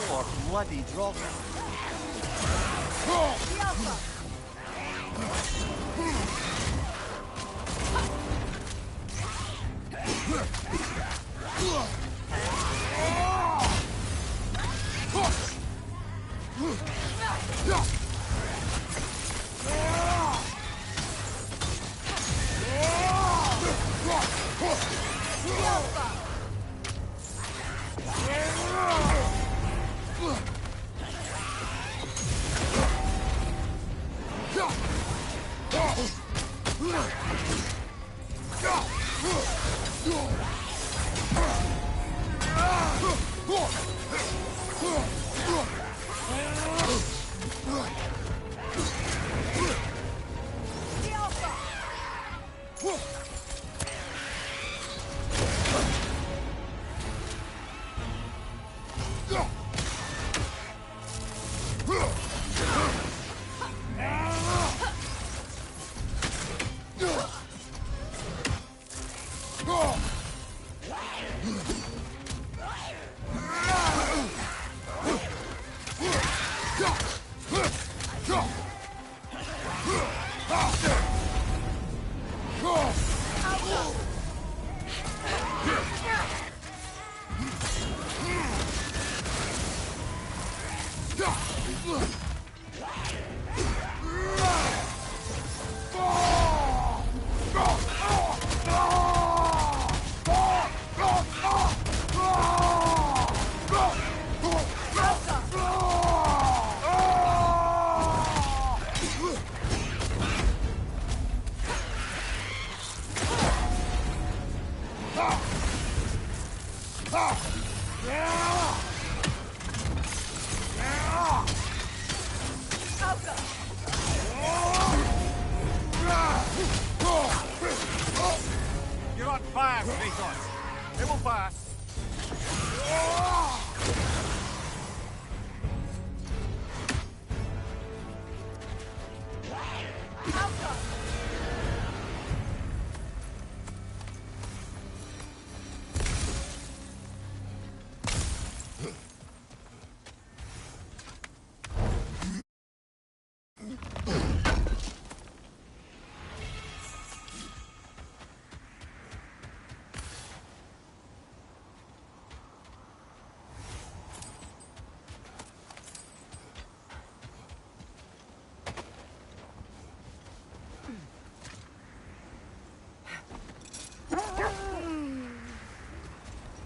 More bloody drop. The Alpha! The Alpha! The Alpha! You're on fire, Kratos. It will pass.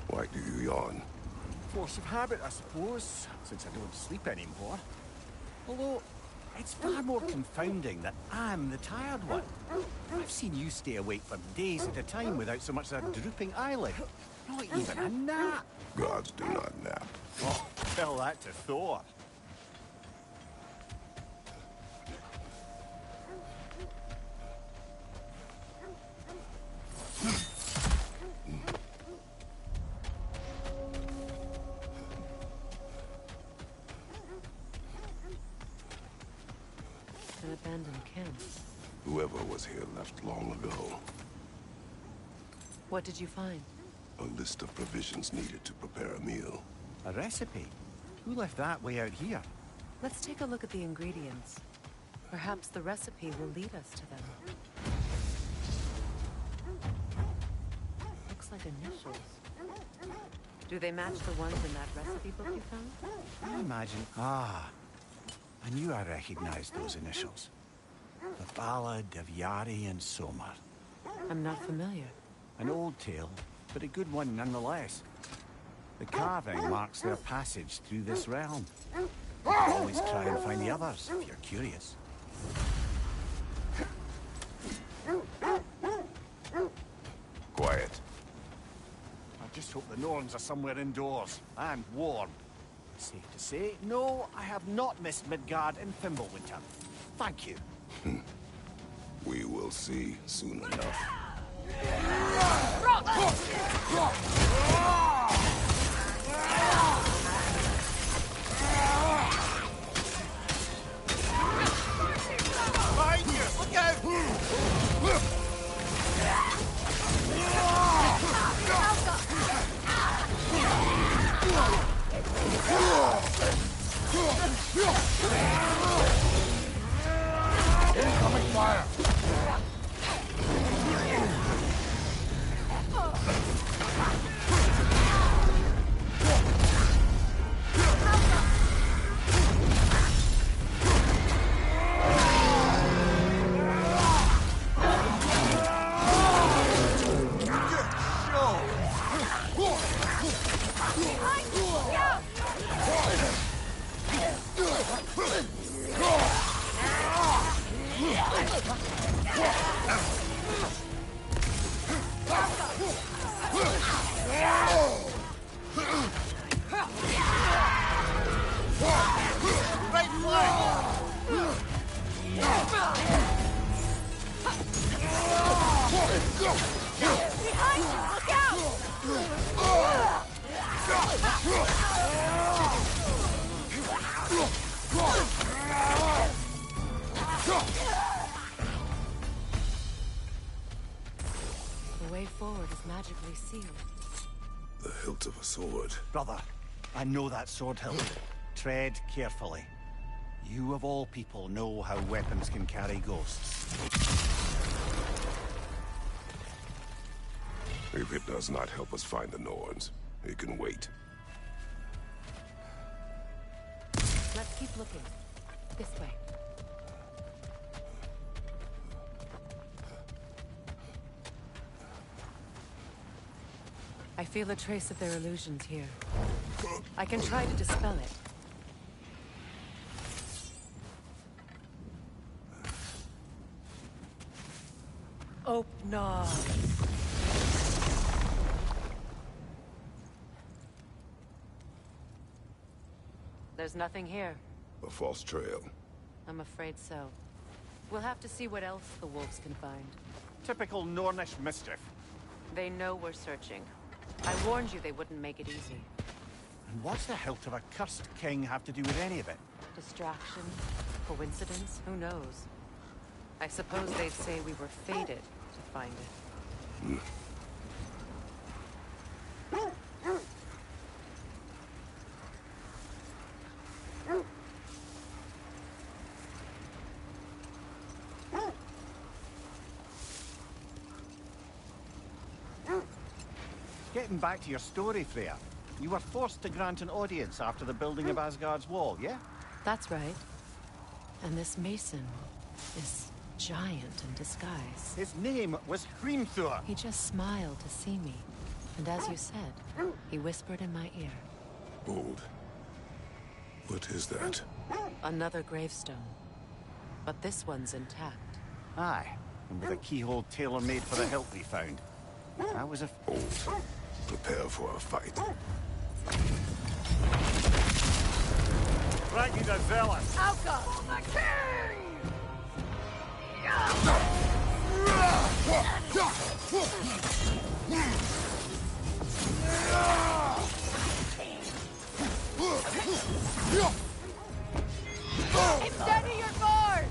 Why do you yawn? Force of habit, I suppose, since I don't sleep anymore. Although, it's far more confounding that I'm the tired one. I've seen you stay awake for days at a time without so much as a drooping eyelid. Not even a nap. Gods do not nap. Oh, tell that to Thor. was here left long ago. What did you find? A list of provisions needed to prepare a meal. A recipe? Who left that way out here? Let's take a look at the ingredients. Perhaps the recipe will lead us to them. Looks like initials. Do they match the ones in that recipe book you found? I imagine... Ah. I knew I recognized those initials. The Ballad of Yari and Somar. I'm not familiar. An old tale, but a good one nonetheless. The carving marks their passage through this realm. You can always try and find the others, if you're curious. Quiet. I just hope the Norns are somewhere indoors, and warm. Safe to say, no, I have not missed Midgard and Fimbulwinter. Thank you. We will see soon enough. Behind you! Look out! Incoming fire! Right flank! Behind you! Look out! The way forward is magically sealed. The hilt of a sword. Brother, I know that sword hilt. Tread carefully. You of all people know how weapons can carry ghosts. If it does not help us find the Norns, it can wait. Let's keep looking. This way. I feel a trace of their illusions here. I can try to dispel it. Opnar. There's nothing here. A false trail. I'm afraid so. We'll have to see what else the wolves can find. Typical Nornish mischief. They know we're searching. I warned you they wouldn't make it easy. And what's the hilt of a cursed king have to do with any of it? Distraction? Coincidence? Who knows? I suppose they'd say we were fated to find it. Getting back to your story, Freya. You were forced to grant an audience after the building of Asgard's wall, yeah? That's right. And this mason is giant in disguise. His name was Hrimthur. He just smiled to see me. And as you said, he whispered in my ear. Hold. What is that? Another gravestone. But this one's intact. Aye, and with a keyhole tailor-made for the hilt we found. That was a... Hold. Prepare for a fight. Frankie the Zealous! Outcome! The king! Extend your guard!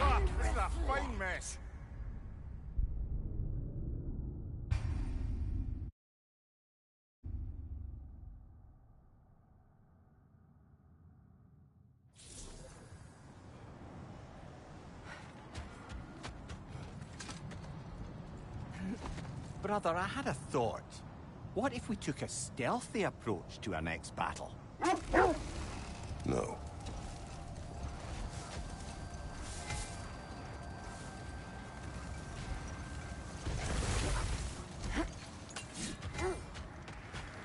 Ah, this is a fine mess. Brother, I had a thought. What if we took a stealthy approach to our next battle? No.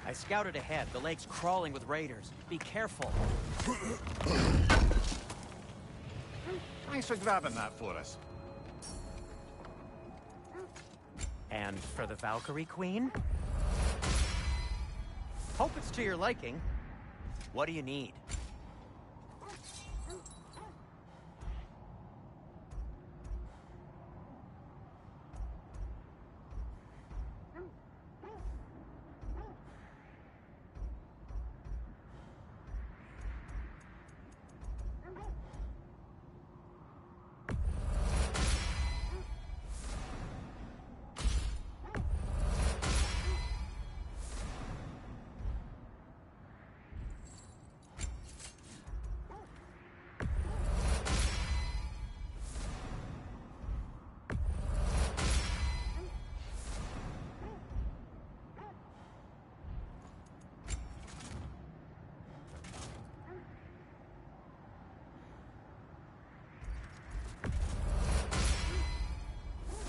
I scouted ahead. The lake's crawling with raiders. Be careful. Thanks for grabbing that for us. And for the Valkyrie Queen? Hope it's to your liking. What do you need?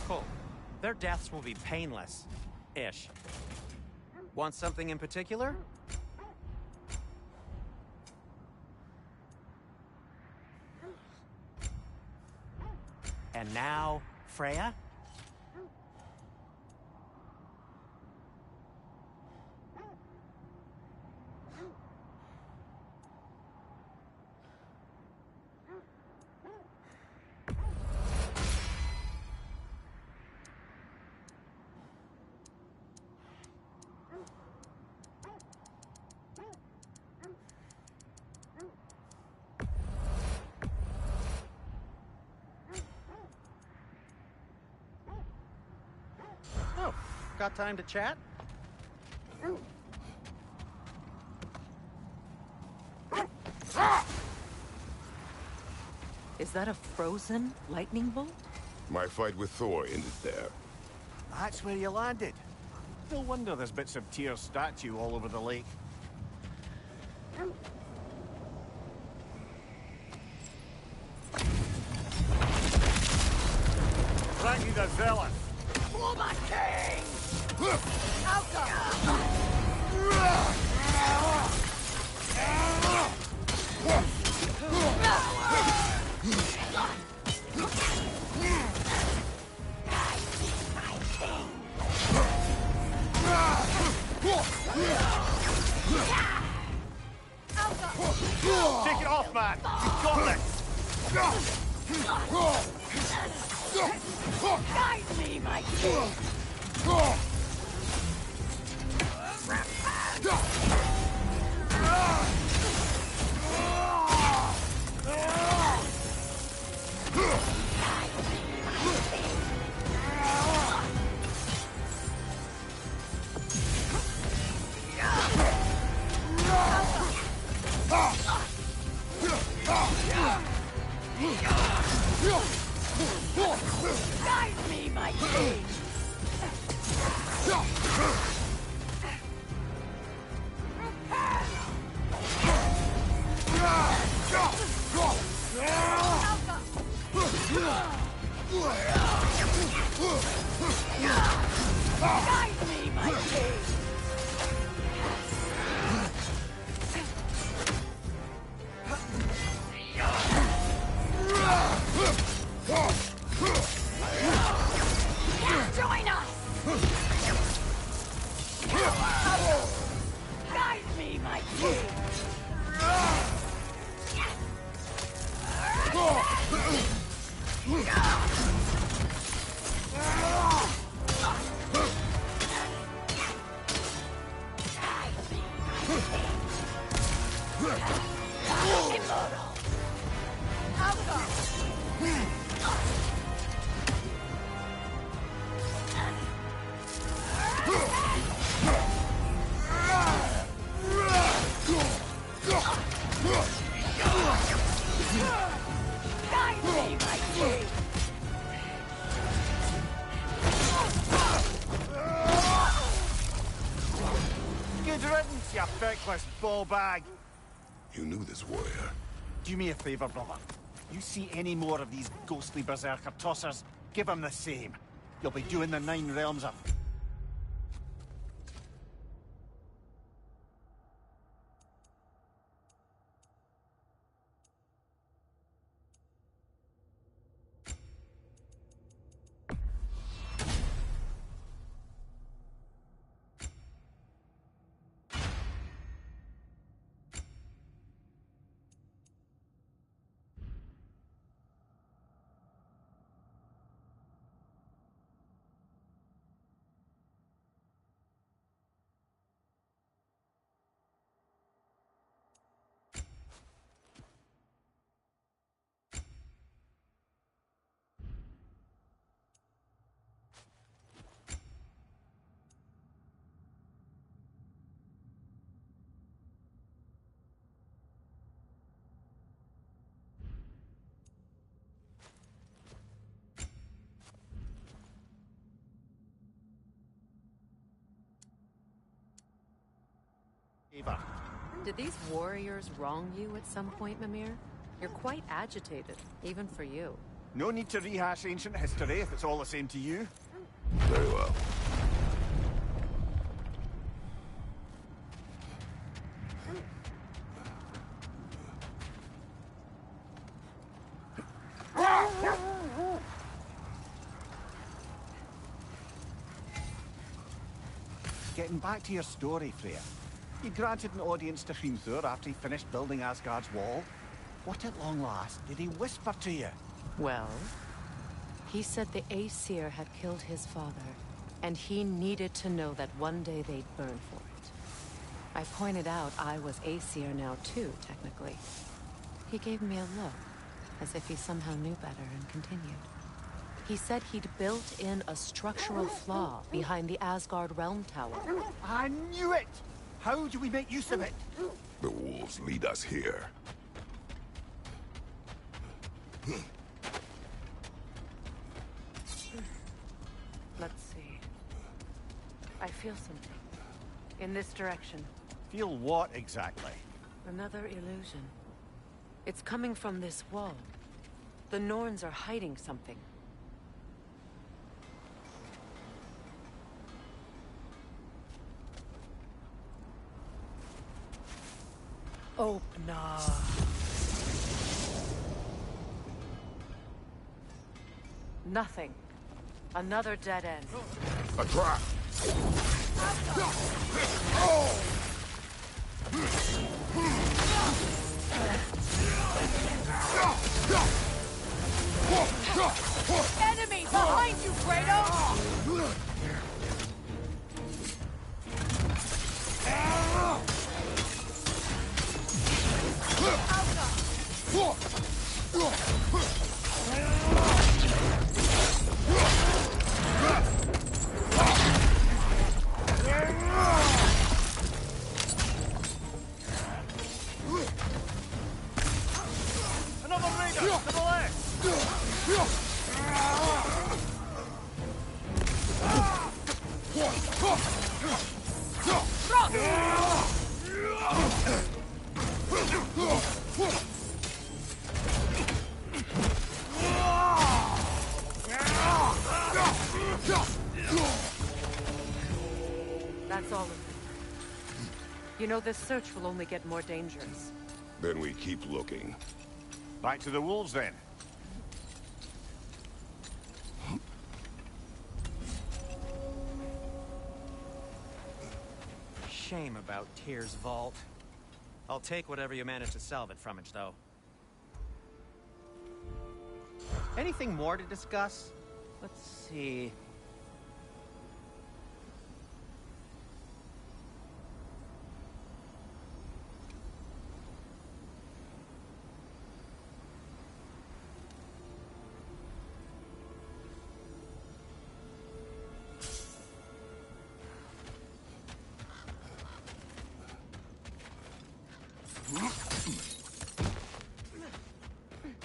Cool. Their deaths will be painless. Ish. Want something in particular? And now, Freya? Oh, got time to chat? Is that a frozen lightning bolt? My fight with Thor ended there. That's where you landed. No wonder there's bits of Tyr's statue all over the lake. Frankie the Zealot. For my king! got this! Guide me, my king! Guide me, my king! Guide me, my king! Join us! Guide me, my king! Immortal! Guide me, my king! Good riddance, you feckless ball bag. You knew this warrior. Do me a favor, brother. You see any more of these ghostly berserker tossers, give them the same. You'll be doing the Nine Realms up. Did these warriors wrong you at some point, Mimir? You're quite agitated, even for you. No need to rehash ancient history if it's all the same to you. Very well. Getting back to your story, Freya. You granted an audience to Hrimthur after he finished building Asgard's wall. What at long last did he whisper to you? Well, he said the Aesir had killed his father, and he needed to know that one day they'd burn for it. I pointed out I was Aesir now too, technically. He gave me a look, as if he somehow knew better, and continued. He said he'd built in a structural flaw behind the Asgard Realm Tower. I knew it! How do we make use of it? The wolves lead us here. Let's see. I feel something. In this direction. Feel what exactly? Another illusion. It's coming from this wall. The Norns are hiding something. Opener. Nothing. Another dead end. A trap! Enemy behind you, Kratos! Another raider to the left! That's all of them. You know, this search will only get more dangerous. Then we keep looking. Back to the wolves, then. Shame about Tyr's vault. I'll take whatever you manage to salvage from it, though. Anything more to discuss? Let's see.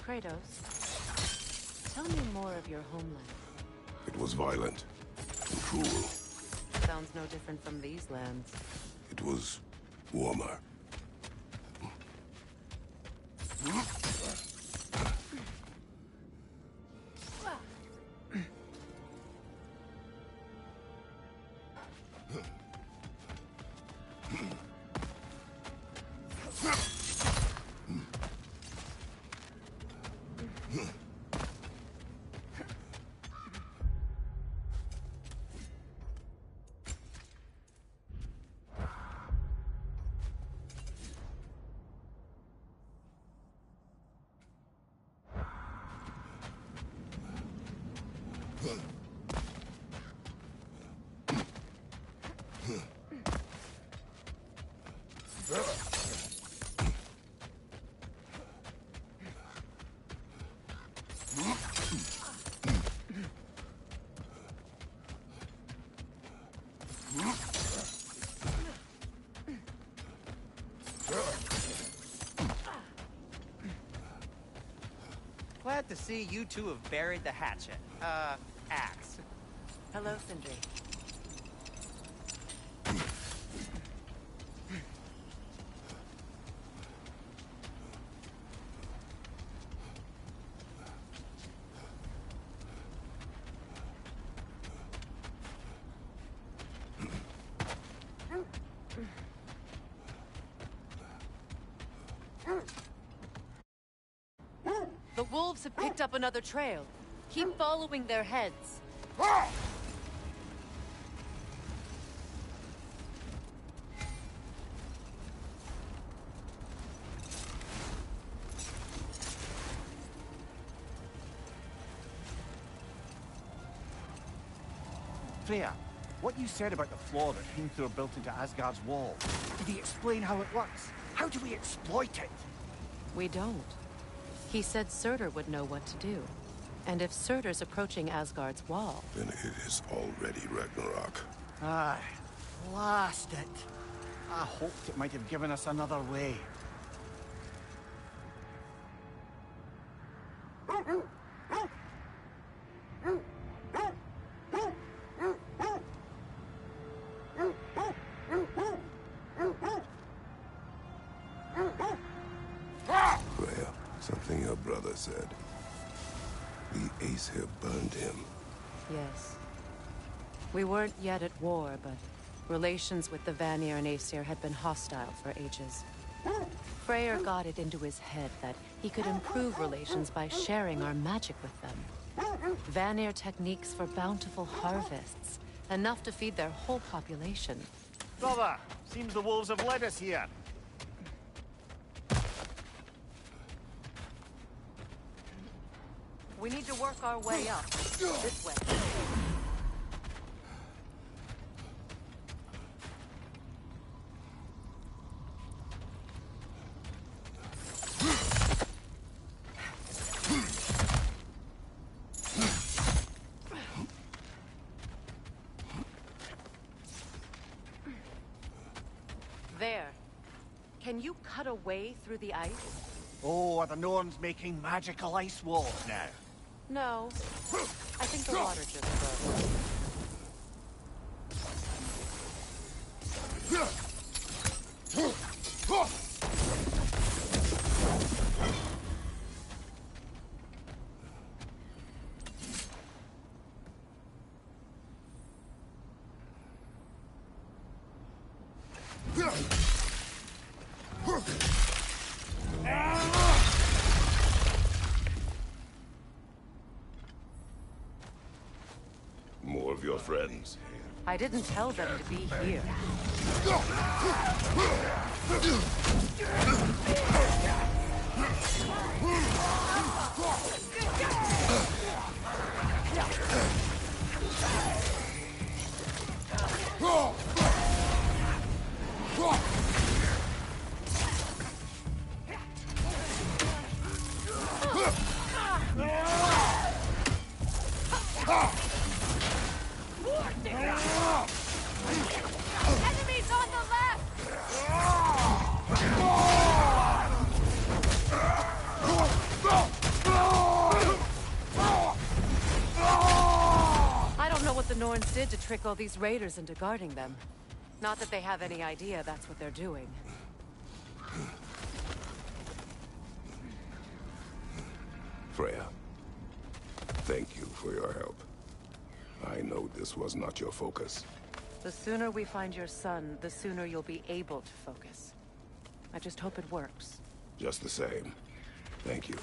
Kratos, tell me more of your homeland. It was violent and cruel. Sounds no different from these lands. It was warmer. Glad to see you two have buried the hatchet. Axe. Hello, Sindri. The wolves have picked up another trail. Keep following their heads. Freya, what you said about the flaw that Hrimthur built into Asgard's wall, did he explain how it works? How do we exploit it? We don't. He said Surtur would know what to do. And if Surtur's approaching Asgard's wall... Then it is already Ragnarok. Aye, blast it. I hoped it might have given us another way. Freya, something your brother said. The Aesir burned him. Yes. We weren't yet at war, but relations with the Vanir and Aesir had been hostile for ages. Freyr got it into his head that he could improve relations by sharing our magic with them. Vanir techniques for bountiful harvests, enough to feed their whole population. Brother, seems the wolves have led us here. We need to work our way up. This way. There. Can you cut a way through the ice? Oh, are the Norns making magical ice walls now? No. I think the water just froze. More of your friends. I didn't tell them to be here. Enemies on the left! I don't know what the Norns did to trick all these raiders into guarding them. Not that they have any idea that's what they're doing. Freya, thank you for your help. I know this was not your focus. The sooner we find your son, the sooner you'll be able to focus. I just hope it works. Just the same, thank you.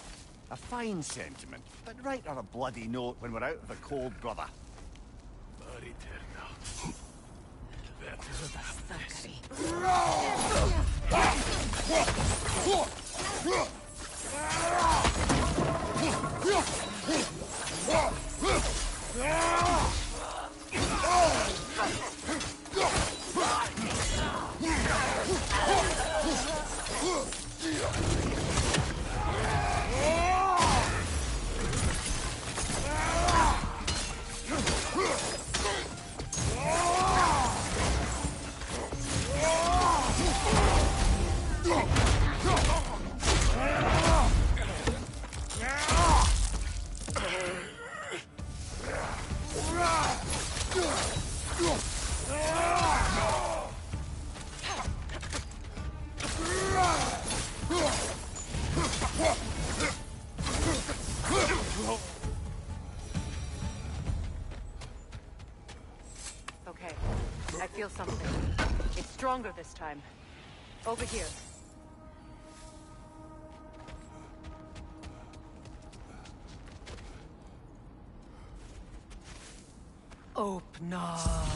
A fine sentiment, but write on a bloody note when we're out of the cold, brother. Okay, I feel something. It's stronger this time. Over here. Open up.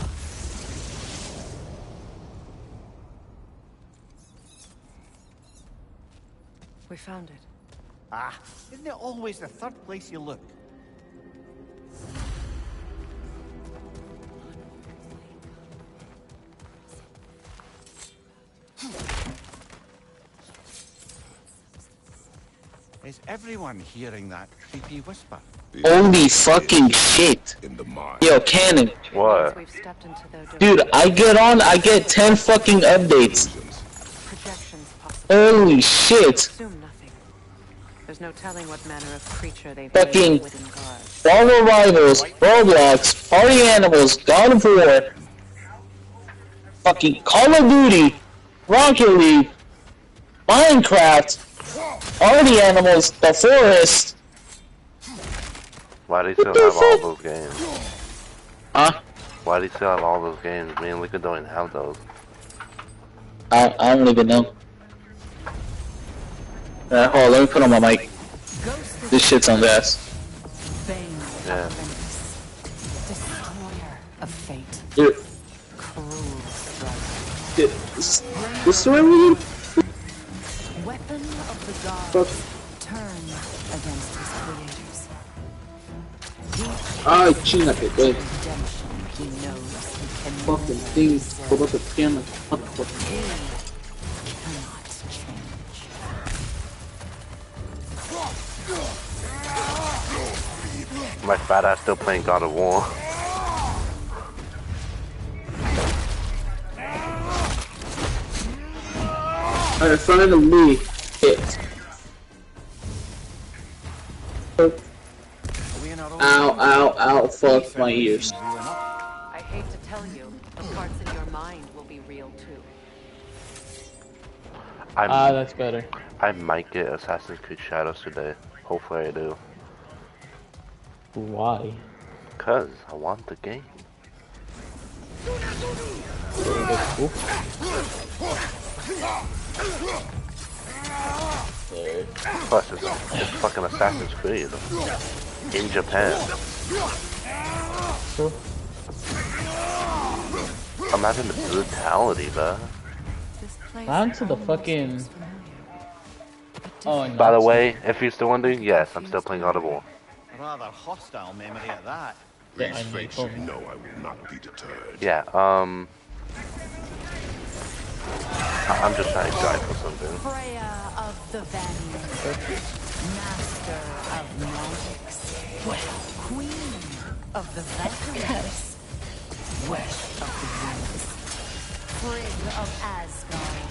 We found it. Ah, isn't it always the third place you look? Is everyone hearing that creepy whisper? Holy fucking shit. In the mine. Yo, Cannon. What? We've stepped into their Dude, I get on, I get 10 fucking updates. projections possible. Holy shit. Assume nothing. There's no telling what manner of creature they've Fucking made within guard. Marvel Rivals, Roblox, Party Animals, God of War, fucking Call of Duty, Rocket League, Minecraft, Party Animals, The Forest. Why do you still have all those games? Huh? Why do you still have all those games? Me and Luca don't have those. I don't even know. Hold on, let me put on my mic. This shit's on gas. Yeah. Destroyer of fate. Dude, Cruel strike. dude, this story we Weapon of the gods. Turn against his creators. Ay, chingate, güey. Redemption he knows he can Fucking never things. deserve. Todo se tiene. Cannot change. My fat ass still playing God of War. I finally hit. Ow, ow, ow, fuck my ears. I hate to tell you, the parts in your mind will be real too. That's better. I might get Assassin's Creed Shadows today. Hopefully I do. Why? Cause I want the game. Plus, it's fucking Assassin's Creed in Japan. Imagine the brutality, bro. Down to the fucking. Oh, no. By the way, if you're still wondering, yes, I'm still playing God of War. A rather hostile memory at that. These fates should know I will not be deterred. Yeah, I'm just trying to drive for something. Freya of the Vanir, master of magics, queen of the Valkyries, witch of the woods, Frigg of Asgard,